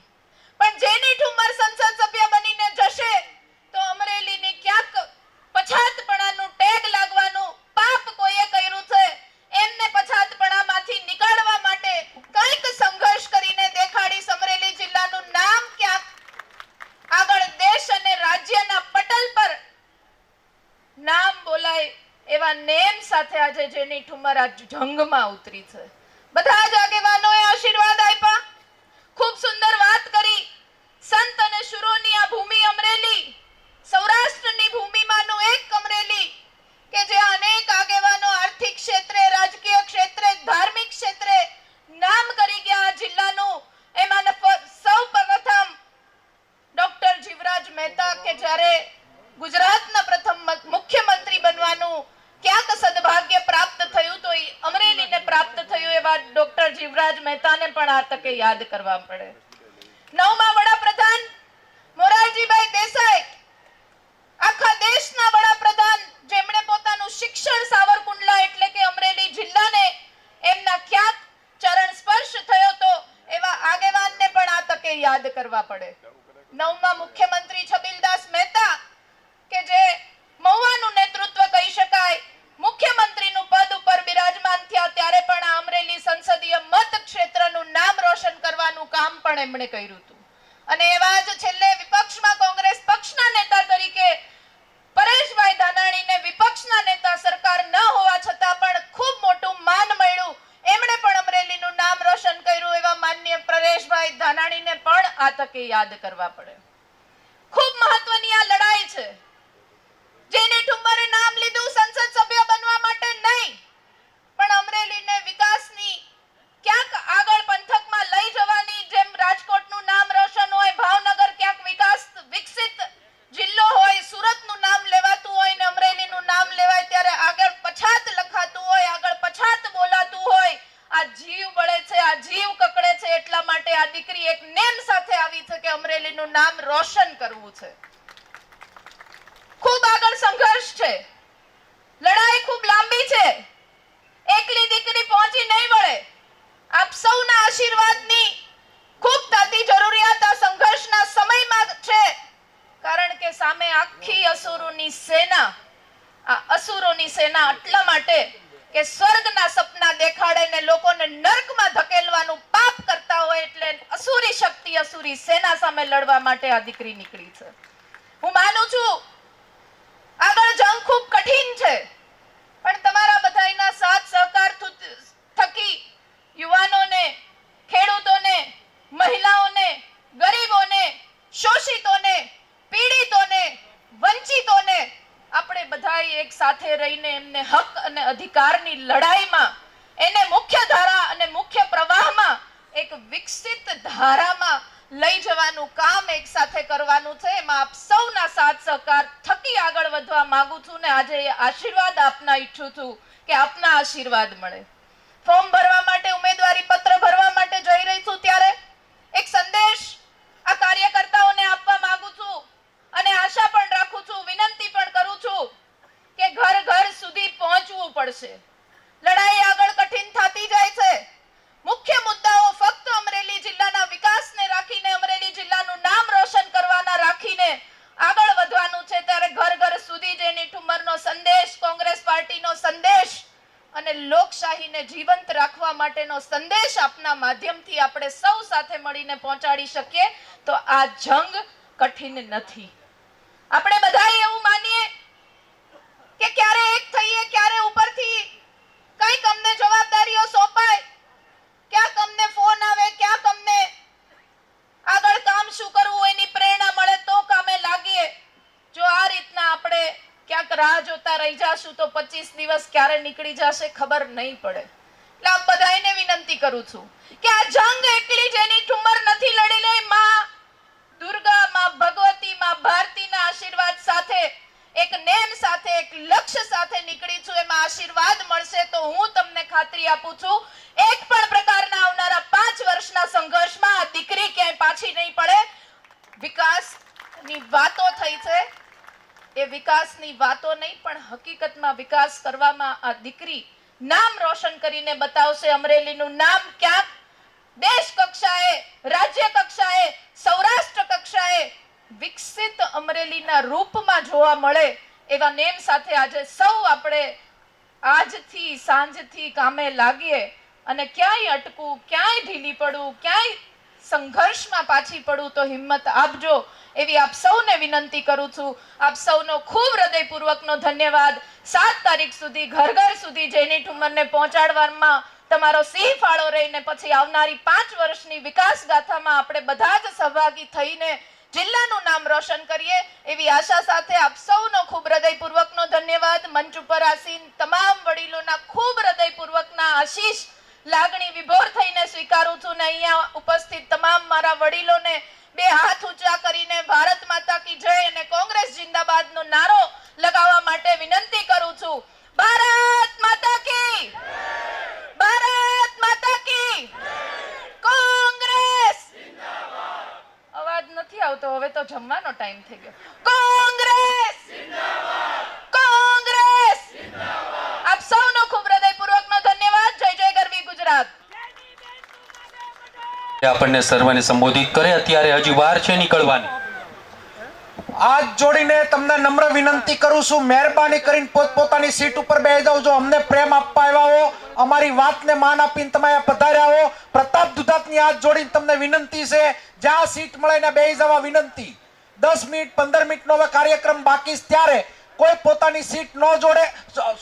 પણ જેની ઠુમ્મર સંસદ સભ્ય બનીને જશે તો અમરેલીની ક્યાંક પછાતપણાનું ટેગ લાગવાનું પાપ કોઈએ કર્યું છે, એમને પછાતપણામાંથી નીકાળવા માટે કંઈક સંઘર્ષ કરીને દેખાડીશ. અમરેલી જિલ્લાનું નામ ક્યાંક આગળ દેશ અને રાજ્યના પટલ પર નામ બોલાય એવા નેમ સાથે આજે જેની ઠુમ્મર આ જંગમાં ઉતરી છે. બધા જ આગેવાનોએ આશીર્વાદ આપ્યા, ખૂબ સુંદર વાત કરી. સંત અને શુરોની આ ભૂમિ અમરેલી, સૌરાષ્ટ્રની ભૂમિમાંનું એક અમરેલી કે જે અનેક આગેવાનો આર્થિક ક્ષેત્રે, રાજકીય ક્ષેત્રે, ધાર્મિક ક્ષેત્રે નામ કરી ગયા આ જિલ્લાનું, એમાં સૌ પ્રથમ ડોક્ટર જીવરાજ મહેતા કે જ્યારે ગુજરાતના પ્રથમ મુખ્યમંત્રી બનવાનું ક્યાંક સદભાગ્ય પ્રાપ્ત થયું તો અમરેલીને પ્રાપ્ત થયું એવા ડોક્ટર જીવરાજ મહેતાને પણ આ તકે યાદ કરવા પડે. 9મા વડાપ્રધાન મોરારજીભાઈ દેસાઈ, આખા દેશના વડાપ્રધાન, જેમણે પોતાનું શિક્ષણ સાવરકુંડલા એટલે કે અમરેલી જિલ્લાને એમના ક્યાંક ચરણ સ્પર્શ થયો તો એવા આગેવાનને પણ આ તકે યાદ કરવા પડે. 9મા મુખ્યમંત્રી છબીલદાસ મહેતા કે જે મહુવાનું નેતૃત્વ કહી શકાય, મુખ્યમંત્રીનું પદ ઉપર બિરાજમાન થયા ત્યારે પણ આ અમરેલી સંસદીય મત ક્ષેત્રનું નામ રોશન કરવાનું કામ પણ એમણે કર્યું હતું. અને એવા જ છેલ્લે વિપક્ષમાં કોંગ્રેસ પક્ષના નેતા તરીકે પરેશભાઈ ધાનાણીને વિપક્ષના નેતા, સરકાર ન હોવા છતાં પણ ખૂબ મોટું માન મળ્યું, એમણે પણ અમરેલીનું નામ રોશન કર્યું એવા માનનીય પરેશભાઈ ધાનાણીને પણ આ તકે યાદ કરવા પડે. ખૂબ મહત્વની આ લડાઈ છે. જેની ઠુમ્મરે નામ લીધું સંસદ સભ્ય બનવા માટે નહીં, પણ અમરેલીને વિકાસની ક્યાંક આગળ પંથકમાં લઈ જવાની, જેમ રાજકોટનું નામ રોશન હોય, ભાવનગર ક્યાંક વિકસિત જિલ્લો હોય, સુરતનું નામ લેવાતું હોય ને અમરેલીનું નામ લેવાય ત્યારે આગળ પછાત લખાતું હોય, આગળ પછાત બોલાતું હોય. આ જીવ બળે છે, આ જીવ કકડે છે, એટલા માટે આ દીકરી એક નેમ સાથે આવી છે કે અમરેલીનું નામ રોશન કરવું છે. ખૂબ આગળ સંઘર્ષ છે, લડાઈ ખૂબ લાંબી છે, એકલી દીકરી પહોંચી નહીં વળે. આપ સૌના આશીર્વાદની ખૂબ તાતી જરૂરિયાત આ સંઘર્ષના સમયમાં છે, કારણ કે સામે આખી અસુરોની સેના, આ અસુરોની લોકોની સેના આટલા માટે કે સ્વર્ગના સપના દેખાડે ને લોકોને નર્કમાં ધકેલવાનું પાપ કરતા હોય એટલે અસુરી શક્તિ અસુરી સેના સામે લડવા માટે આ દીકરી નીકળી છે. હું માનું છું આગળ જંગ ખૂબ કઠિન છે, પણ તમારા બધાના સાથ સહકાર થકી યુવાનોને, ખેડૂતોને, મહિલાઓને, ગરીબોને, શોષિતોને, પીડિતોને, વંચિતોને આપણે બધાએ એક સાથે રહીને એમને હક અને અધિકારની લડાઈમાં એને મુખ્ય ધારા અને મુખ્ય પ્રવાહમાં એક વિકસિત ધારામાં લઈ જવાનું કામ એક સાથે કરવાનું છે. એમાં આપ સૌના સાથ સહકાર થકી આગળ વધવા માંગુ છું ને આજે આશીર્વાદ આપના ઈચ્છું છું કે આપના આશીર્વાદ મળે. ફોર્મ ભરવા માટે, ઉમેદવારી પત્ર ભરવા માટે જઈ રહી છું ત્યારે એક સંદેશ આ કાર્યકર્તાઓને આપવા માંગુ છું અને આશા પણ રાખું છું, વિનંતી પણ કરું છું કે ઘર ઘર સુધી પહોંચવું પડશે. લડાઈ આગળ કઠિન થતી જાય છે. મુખ્ય મુદ્દાઓ ફક્ત અમરેલી જિલ્લાના વિકાસને રાખીને, અમરેલી જિલ્લાનું નામ રોશન કરવાના રાખીને આગળ વધવાનું છે ત્યારે ઘર ઘર સુધી જેની ઠુમરનો સંદેશ, કોંગ્રેસ પાર્ટીનો સંદેશ અને લોકશાહીને જીવંત રાખવા માટેનો સંદેશ આપના માધ્યમથી આપણે સૌ સાથે મળીને પહોંચાડી શકીએ તો આ જંગ કઠિન નથી. આપણે બધા એવું માનીએ કે ક્યારે એક થઈએ, ક્યારે ઉપરથી કઈક અમને જવાબદારીઓ સોંપાય, ક્યાંક અમને ફોન આવે, ક્યાંક અમને આગળ કામ શું કરવું એની પ્રેરણા મળે તો કામે લાગીએ. જો આ રીતના આપણે ક્યાંક રાહ જોતા રહી જાશું તો 25 દિવસ ક્યારે નીકળી જશે ખબર નહીં પડે. એટલે આપ બધાને વિનંતી કરું છું કે આ જંગ એકલી જેની ઠુમર નથી લડી લઈ, માં દુર્ગા, માં ભગવતી, માં ભારતીના આશીર્વાદ સાથે, એક નેમ સાથે, એક લક્ષ્ય સાથે નીકળી છું. એમાં આશીર્વાદ મળશે તો હું તમને ખાતરી આપું છું એક પણ પ્રકારના આવનારા 5 વર્ષના સંઘર્ષમાં આ દીકરી ક્યાંય પાછી નહીં પડે. વિકાસની વાતો થઈ છે, એ વિકાસની વાતો નહીં પણ હકીકતમાં વિકાસ કરવામાં આ દીકરી નામ રોશન કરીને બતાવશે. અમરેલીનું નામ ક્યાંક દેશ કક્ષાએ, રાજ્ય કક્ષાએ, સૌરાષ્ટ્ર કક્ષાએ વિકસિત અમરેલીના રૂપમાં જોવા મળે એવા નેમ સાથે આજે સૌ આપણે આજથી સાંજથી કામે લાગીએ અને ક્યાંય અટકું, ક્યાંય ઢીલી પડું, ક્યાંય સંઘર્ષમાં પાછી પડું તો હિંમત આપજો એવી આપ સૌને વિનંતી કરું છું. આપ સૌનો ખૂબ હૃદયપૂર્વકનો ધન્યવાદ. 7 તારીખ સુધી ઘર ઘર સુધી જેની ઠુમરને પહોંચાડવામાં તમારો સિંહ ફાળો રહીને પછી આવનારી 5 વર્ષની વિકાસ ગાથામાં આપણે બધા જ સહભાગી થઈને જિલ્લાનું નામ રોશન કરીએ એવી આશા સાથે આપ સૌનો ખૂબ હૃદયપૂર્વકનો ધન્યવાદ. મંચ ઉપર આસીન તમામ વડીલોના ખૂબ હૃદયપૂર્વકના આશીષ લાગણી વિભોર થઈને સ્વીકારું છું ને અહીંયા ઉપસ્થિત તમામ મારા વડીલોને 2 હાથ ઊંચા કરીને ભારત માતા કી જય અને કોંગ્રેસ જિંદાબાદનો નારો લગાવવા માટે વિનંતી કરું છું. ભારત માતા કી, ભારત માતા કી, કોંગ્રેસ જિંદાબાદ. અવાજ નથી આવતો, હવે તો જમવાનો ટાઈમ થઈ ગયો. કોંગ્રેસ જિંદાબાદ, કોંગ્રેસ જિંદાબાદ. આપ સૌનો ખૂબ હૃદયપૂર્વકનો ધન્યવાદ. જય જય ગરવી ગુજરાત. આપણને સર્વને સંબોધિત કરે. અત્યારે હજી વાર છે નીકળવાની. હાથ જોડીને તમને નમ્ર વિનંતી કરું છું, મહેરબાની કરીને પોતપોતાની સીટ ઉપર બેસી જાઓ. જો અમને પ્રેમ આપવા આવ્યા હો, અમારી વાતને માન આપીને તમે પધાર્યા હો, પ્રતાપ દુધાતની હાથ જોડીને તમને વિનંતી છે, જ્યાં સીટ મળે ને બેસી જવા વિનંતી. 10 મિનિટ 15 મિનિટનો હવે કાર્યક્રમ બાકી છે ત્યારે કોઈ પોતાની સીટ ન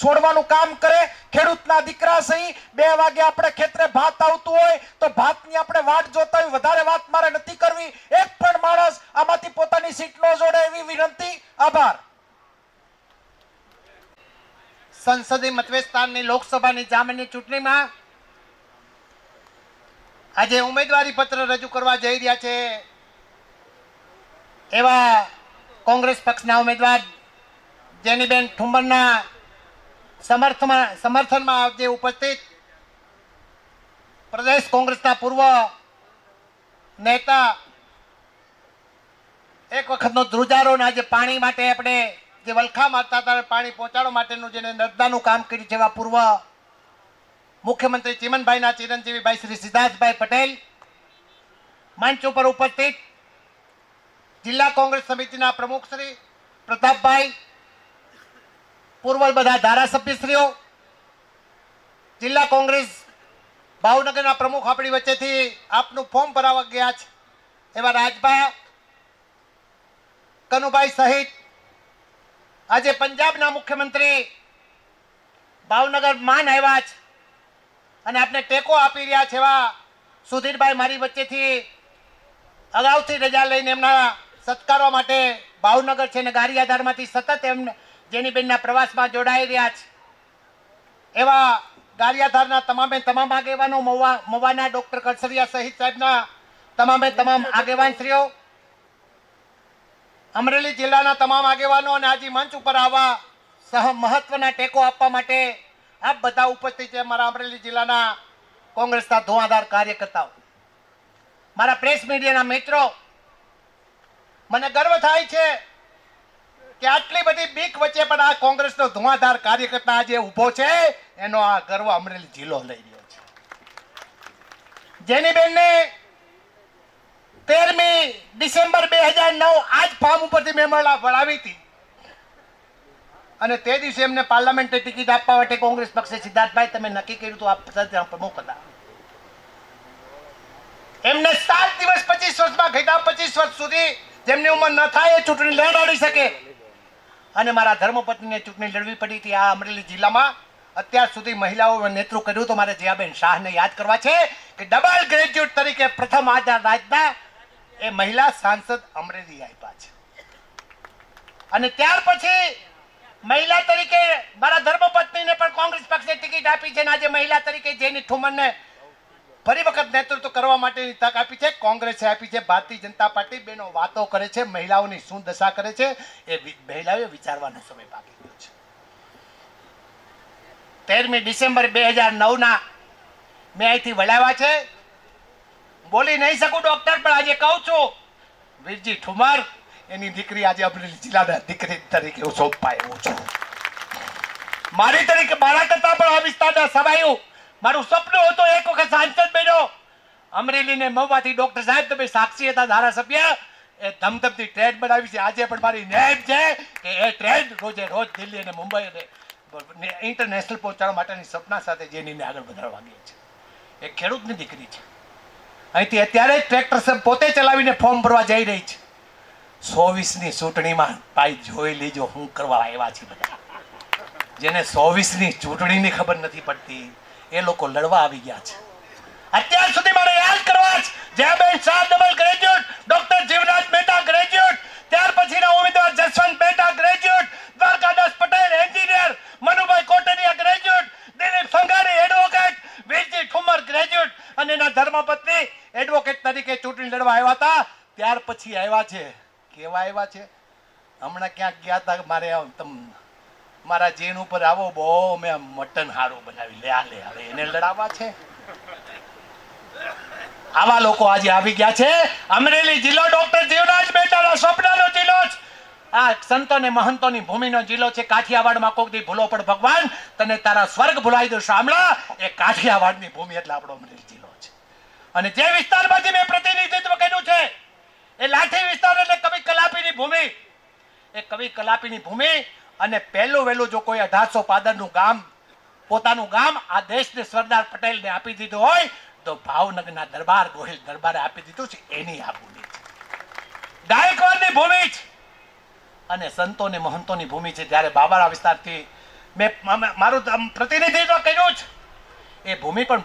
છોડવાનું કામ કરે. ખેડૂતના દીકરા સહી 2 વાગે આપણે ખેતરે ભાત આવતું હોય તો ભાતની આપણે વાટ જોતા હોય. વધારે વાત મારે નથી કરવી. એક પણ માણસ આમાંથી પોતાની સીટ ન જોડે એવી વિનંતી. આભાર. સંસદીય મતવિસ્તારની લોકસભાની જામની ચૂંટણીમાં આજે ઉમેદવારી પત્ર રજૂ કરવા જઈ રહ્યા છે એવા કોંગ્રેસ પક્ષના ઉમેદવાર જેનીબેન ઠુમરના સમર્થનમાં આજે ઉપસ્થિત પ્રદેશ કોંગ્રેસના પૂર્વ નેતા, એક વખતનો ધ્રુજારો, આજે પાણી માટે આપણે જે વલખા મારતા હતા પાણી પહોંચાડવા માટેનું જેને નર્મદાનું કામ કર્યું છે એવા પૂર્વ મુખ્યમંત્રી ચીમનભાઈના ચિરંજીવી ભાઈ શ્રી સિદ્ધાર્થભાઈ પટેલ મંચ ઉપર ઉપસ્થિત, જિલ્લા કોંગ્રેસ સમિતિના પ્રમુખ શ્રી પ્રતાપભાઈ, પૂર્વ બધા ધારાસભ્યશ્રીઓ, જિલ્લા કોંગ્રેસ ભાવનગરના પ્રમુખ આપણી વચ્ચેથી આપનું ફોર્મ ભરાવા ગયા છે એવા રાજભાઈ, કનુભાઈ સહિત આજે પંજાબના મુખ્યમંત્રી ભાવનગર માન આવ્યા છે અને આપને ટેકો આપી રહ્યા છે એવા સુધીરભાઈ મારી વચ્ચેથી અગાઉથી રજા લઈને એમના સત્કારવા માટે ભાવનગર છે ને ગારિયાધારમાંથી સતત એમને જેની બેનના પ્રવાસમાં જોડાઈ રહ્યા છે એવા ગારિયાધારના તમામ આગેવાનો, મવાના ડોક્ટર કડસરિયા સહિત સાહેબના તમામ આગેવાનશ્રીઓ, અમરેલી જિલ્લાના તમામ આગેવાનો અને આજે મંચ ઉપર આવા મહત્વના ટેકો આપવા માટે આપ બધા ઉપસ્થિત છે. મારા અમરેલી જિલ્લાના કોંગ્રેસના ધુઆધાર કાર્યકર્તાઓ, મારા પ્રેસ મીડિયાના મિત્રો, મને ગર્વ થાય છે કે આટલી બધી બીક વચ્ચે પણ આ કોંગ્રેસનો ધુઆધાર કાર્યકર્તા આજે ઊભો છે, એનો આ ગર્વ અમરેલી જિલ્લો લઈ રહ્યો છે. જેની બેનને 13મી ડિસેમ્બર 2009 આજ ફાર્મ ઉપરથી મેં વળાવી હતી અને તે દિવસે એમને પાર્લામેન્ટની ટિકિટ આપવા માટે કોંગ્રેસ પક્ષે સિદ્ધાર્થભાઈ તમે નક્કી કર્યું તો આપ પ્રમુખ હતા. એમને 7 દિવસ 25 વર્ષમાં ઘટ્યા 25 વર્ષ સુધી જેમની ઉંમર ન થાય એ ચૂંટણી લડાડી શકે અને મારા ધર્મપત્નીને ચૂંટણી લડવી પડી હતી. આ અમરેલી જિલ્લામાં અત્યાર સુધી મહિલાઓ નેતૃત્વ કર્યું તો મારે જયાબેન શાહને યાદ કરવા છે કે ડબલ ગ્રેજ્યુએટ તરીકે પ્રથમ રાજના એ મહિલા સાંસદ અમરેલી આપ્યા છે અને ત્યાર પછી મહિલા તરીકે મારા ધર્મપત્નીને પણ કોંગ્રેસ પક્ષે ટિકિટ આપી છે અને આજે મહિલા તરીકે જેની ઠુમરને ફરી વખત નેતૃત્વ કરવા માટેની તક આપી છે, કોંગ્રેસે આપી છે. ભારતીય જનતા પાર્ટી બેનો વાતો કરે છે, મહિલાઓની શું દશા કરે છે એ મહિલાઓએ વિચારવાનો સમય બાકી ગયો છે. 13મી ડિસેમ્બર 2009 મેં અહીંથી વળાવ્યા છે. બોલી નહીં શકું ડોક્ટર, પણ આજે કહું છું વીરજી ઠુમર એની દીકરી આજે અમરેલી જિલ્લાના દીકરી તરીકે હું સોંપાયો છું. મારી તરીકે મારા કરતા પણ આ વિસ્તારના સવાયું મારું સપનું હતું એક વખત સાંસદ બન્યો અમરેલીને મહુવાથી. ડોક્ટર સાહેબ તમે સાક્ષી હતા ધારાસભ્ય, એ ધમધમતી ટ્રેન બનાવી છે. આજે પણ મારી નેમ છે કે એ ટ્રેન રોજે રોજ દિલ્હી અને મુંબઈ અને ઇન્ટરનેશનલ પહોંચાડવા માટેની સપના સાથે જેની આગળ વધારવા ગઈ છે. એ ખેડૂતની દીકરી છે. અહીંથી અત્યારે ટ્રેક્ટર પોતે ચલાવીને ફોર્મ ભરવા જઈ રહી છે. 24ની ચૂંટણીમાં ભાઈ જોઈ લેજો હું કરવા આવ્યા છે. બધા જેને 24ની ચૂંટણીની ખબર નથી પડતી એ લોકો લડવા આવી ગયા છે. અત્યાર સુધી મારે યાદ કરવા છે Jayaben Shah double graduate, doctor Jivraj Mehta graduate, ત્યાર પછીના ઉમેદવાર Jaswant Mehta graduate, Dwarkadas Patel engineer, Manubhai Kotadia graduate, Dilip Sanghani advocate, Virji Thummar graduate અને એના ધર્મપત્ની એડવોકેટ તરીકે ચૂંટણી લડવા આવ્યા હતા. ત્યાર પછી આવ્યા છે. કેવા આવ્યા છે? હમણાં ક્યાંક ગયા હતા, મારા જેન ઉપર આવો બહુ મેં મટન હારું બનાવી લે હવે એને લડાવવા છે. આવા લોકો આજે આવી ગયા છે. અમરેલી જિલ્લો ડોક્ટર જીવરાજ મહેતાના સ્વપ્નનો જિલ્લો છે. આ સંતો ને મહંતોની ભૂમિનો જિલ્લો છે. કાઠિયાવાડમાં કોક દી ભૂલો પણ ભગવાન તને તારા સ્વર્ગ ભૂલાઈ દો શામળા, એ કાઠિયાવાડની ભૂમિ એટલે આપણો અમરેલી જિલ્લો છે. અને જે વિસ્તારમાંથી મેં પ્રતિનિધિત્વ કર્યું છે એ લાઠી વિસ્તાર એટલે કવિ કલાપીની ભૂમિ. એ કવિ કલાપીની ભૂમિ અને પહેલું વહેલું જો કોઈ 1800 પાદરનું ગામ પોતાનું ગામ આ દેશને સરદાર પટેલને આપી દીધું હોય તો ભાવનગરના દરબાર ગોહિલ દરબારે આપી દીધું છે. એની આ ભૂમિ છે. ગાયકવાડની ભૂમિ છે અને સંતોને મહંતોની ભૂમિ છે. જ્યારે બાબરા વિસ્તારથી મેં મારું પ્રતિનિધિત્વ કર્યું છે એ ભૂમિ પણ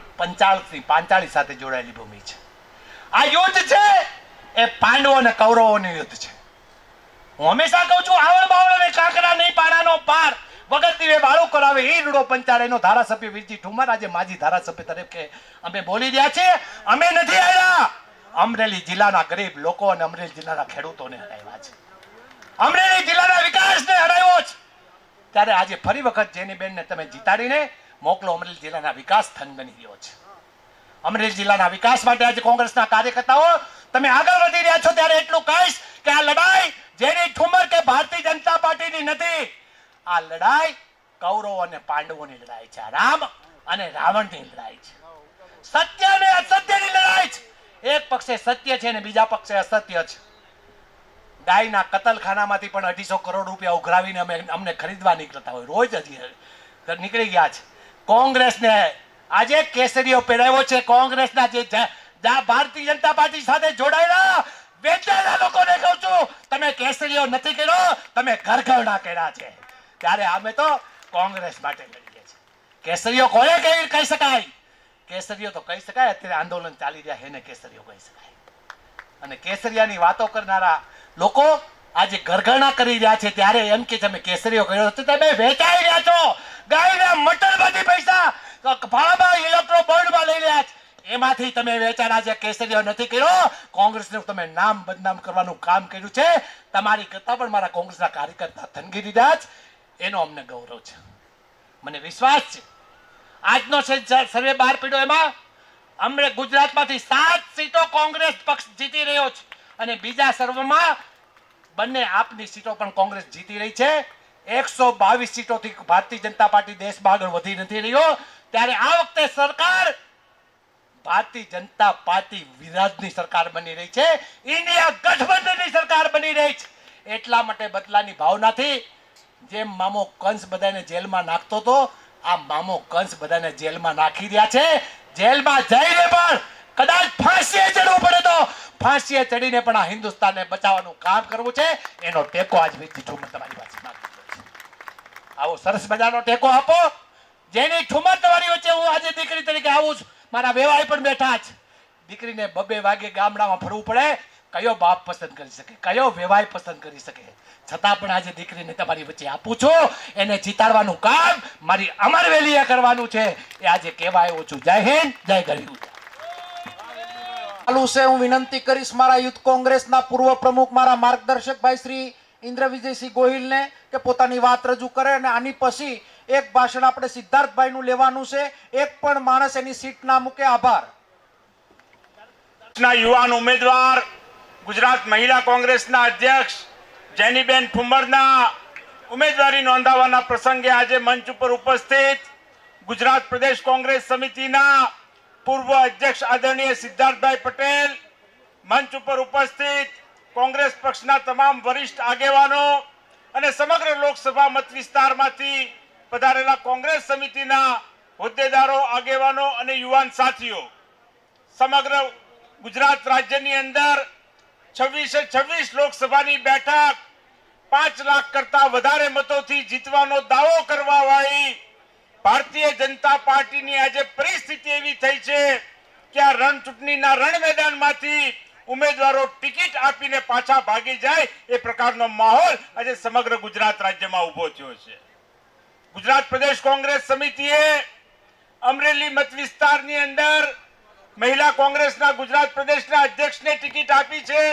પાંચાળી સાથે જોડાયેલી ભૂમિ છે. આ યુદ્ધ છે એ પાંડવો અને કૌરવોનું યુદ્ધ છે. હું હંમેશા કહું છું આવળ બાવળ અને કાંકરા નહીં પાડાનો પાર વગર દીવે વાળું કરાવે એ રૂડો પંચાળેનો ધારાસભ્ય વીરજી ઠુમર આજે માજી ધારાસભ્ય તરીકે અમે બોલી રહ્યા છીએ. અમે નથી આવ્યા, અમરેલી જિલ્લાના ગરીબ લોકો અને અમરેલી જિલ્લાના ખેડૂતોને હરાવ્યા છે. અમરેલી જિલ્લાના વિકાસને હરાવ્યો છે. ત્યારે આજે ફરી વખત જેની બેનને તમે જીતાડીને મોકલો. અમરેલી જિલ્લાના વિકાસ થન બની ગયો છે. અમરેલી જિલ્લાના વિકાસ માટે આજે કોંગ્રેસના કાર્યકર્તાઓ તમે આગળ વધી રહ્યા છો. ત્યારે એટલું કહીશ કે આ લડાઈ જેની ઠુમર કે ભારતીય જનતા પાર્ટીની નથી. આ લડાઈ કૌરવો અને પાંડવોની લડાઈ છે. રામ અને રાવણની લડાઈ છે. સત્ય અને અસત્યની લડાઈ છે. એક પક્ષે સત્ય છે અને બીજા પક્ષે અસત્ય છે. ગાયના કતલખાનામાંથી પણ 250 કરોડ રૂપિયા ઉઘરાવીને અમને ખરીદવા નીકળતા હોય રોજ હજી નીકળી ગયા છે. કોંગ્રેસને આજે કેસરીઓ પહેરાવ્યો છે. કોંગ્રેસના જે ભારતીય જનતા પાર્ટી સાથે જોડાયેલા વેચાયેલા લોકોને કહું છું, તમે કેસરીઓ નથી કર્યો, તમે ઘરઘરણા કર્યા છે. ત્યારે અમે તો કોંગ્રેસ માટે લડીએ છીએ. કેસરીઓ કોને કહી શકાય? કેસરીઓ તો કહી શકાય, અત્યારે આંદોલન ચાલી રહ્યા એને કેસરીઓ કહી શકાય. અને કેસરિયાની વાતો કરનારા લોકો આજે ઘરઘરણા કરી રહ્યા છે ત્યારે એમ કે તમે કેસરીઓ કર્યો તો તમે વેચાઈ રહ્યા છો. ગાયના મટરમાંથી પૈસા ફાળામાં ઇલેક્ટ્રો બોન્ડમાં લઈ રહ્યા છે, એમાંથી તમે વેચાણા છે. કેસરીઓ નથી કર્યો. કોંગ્રેસનું તમે નામ બદનામ કરવાનું કામ કર્યું છે. તમારી કરતા પણ મારા કોંગ્રેસના કાર્યકર્તા થનગી દીધા છે, એનો અમને ગૌરવ છે. મને વિશ્વાસ છે આજનો સર્વે બહાર પડ્યો એમાં અમને ગુજરાતમાંથી 7 સીટો કોંગ્રેસ પક્ષ જીતી રહ્યો છે અને બીજા સર્વમાં બંને આપની સીટો પણ કોંગ્રેસ જીતી રહી છે. 122 સીટોથી ભારતીય જનતા પાર્ટી દેશમાં આગળ વધી નથી રહ્યો. ત્યારે આ વખતે સરકાર ભારતીય જનતા પાર્ટી વિરાજની સરકાર બની રહી છે, ઇન્ડિયા ગઠબંધનની સરકાર બની રહી છે. એટલા માટે બદલાની ભાવનાથી જેમ મામો કંસ બધાને જેલમાં નાખતો હતો, આ મામો કંસ બધાને જેલમાં નાખી રહ્યા છે. જેલમાં જઈને પણ કદાચ ફાંસીએ ચડવું પડે તો ફાંસીએ ચડીને પણ આ હિન્દુસ્તાનને બચાવવાનું કામ કરવું છે. એનો ટેકો આજ ઠુમર તમારી પાસે માંગુ છું. આવો સરસ મજાનો ટેકો આપો, જેની ઠુમર તમારી વચ્ચે હું આજે દીકરી તરીકે આવું છું. મારા વેવાઈ પણ બેઠા છે. દીકરીને 2 વાગે ગામડામાં ફરવું પડે, કયો બાપ પસંદ કરી શકે, કયો વેવાઈ પસંદ કરી શકે, છતાં પણ આજે દીકરીને તમારી વચ્ચે આપું છું. એને જીતાડવાનું કામ મારી અમરવેલીએ કરવાનું છે, એ આજે કહેવા આવ્યો છું. જય હિન્દ, જય ગરીબ. ચાલુ છે. હું વિનંતી કરીશ મારા યુથ કોંગ્રેસના પૂર્વ પ્રમુખ મારા માર્ગદર્શક ભાઈ શ્રી ઇન્દ્રવિજયસિંહ ગોહિલને કે પોતાની વાત રજૂ કરે. અને આની પછી એક ભાષણ આપણે સિદ્ધાર્થભાઈનું લેવાનું છે. એક પણ માણસ એની સીટ ના મૂકે. આભાર. યુવાન ઉમેદવાર ગુજરાત મહિલા કોંગ્રેસના અધ્યક્ષ જેનીબેન ઠુમરના ઉમેદવારી નોંધાવવાના પ્રસંગે આજે મંચ ઉપર ઉપસ્થિત ગુજરાત પ્રદેશ કોંગ્રેસ સમિતિના પૂર્વ અધ્યક્ષ આદરણીય સિદ્ધાર્થભાઈ પટેલ, મંચ ઉપર ઉપસ્થિત કોંગ્રેસ પક્ષના તમામ વરિષ્ઠ આગેવાનો અને સમગ્ર લોકસભા મત વિસ્તારમાંથી પધારેલા કોંગ્રેસ સમિતિના હોદ્દેદારો, આગેવાનો અને યુવાન સાથીઓ, સમગ્ર ગુજરાત રાજ્યની અંદર 26 લોકસભાની બેઠક 5 લાખ કરતા વધારે મતોથી જીતવાનો દાવો કરવા વાળી ભારતીય જનતા પાર્ટીની આજે પરિસ્થિતિ એવી થઈ છે કે આ ચૂંટણીના રણ મેદાનમાંથી ઉમેદવારો ટિકિટ આપીને પાછા ભાગી જાય એ પ્રકારનો માહોલ આજે સમગ્ર ગુજરાત રાજ્યમાં ઉભો થયો છે. ગુજરાત પ્રદેશ કોંગ્રેસ સમિતિએ અમરેલી મત વિસ્તારની અંદર મહિલા કોંગ્રેસના ગુજરાત પ્રદેશના અધ્યક્ષને ટિકિટ આપી છે.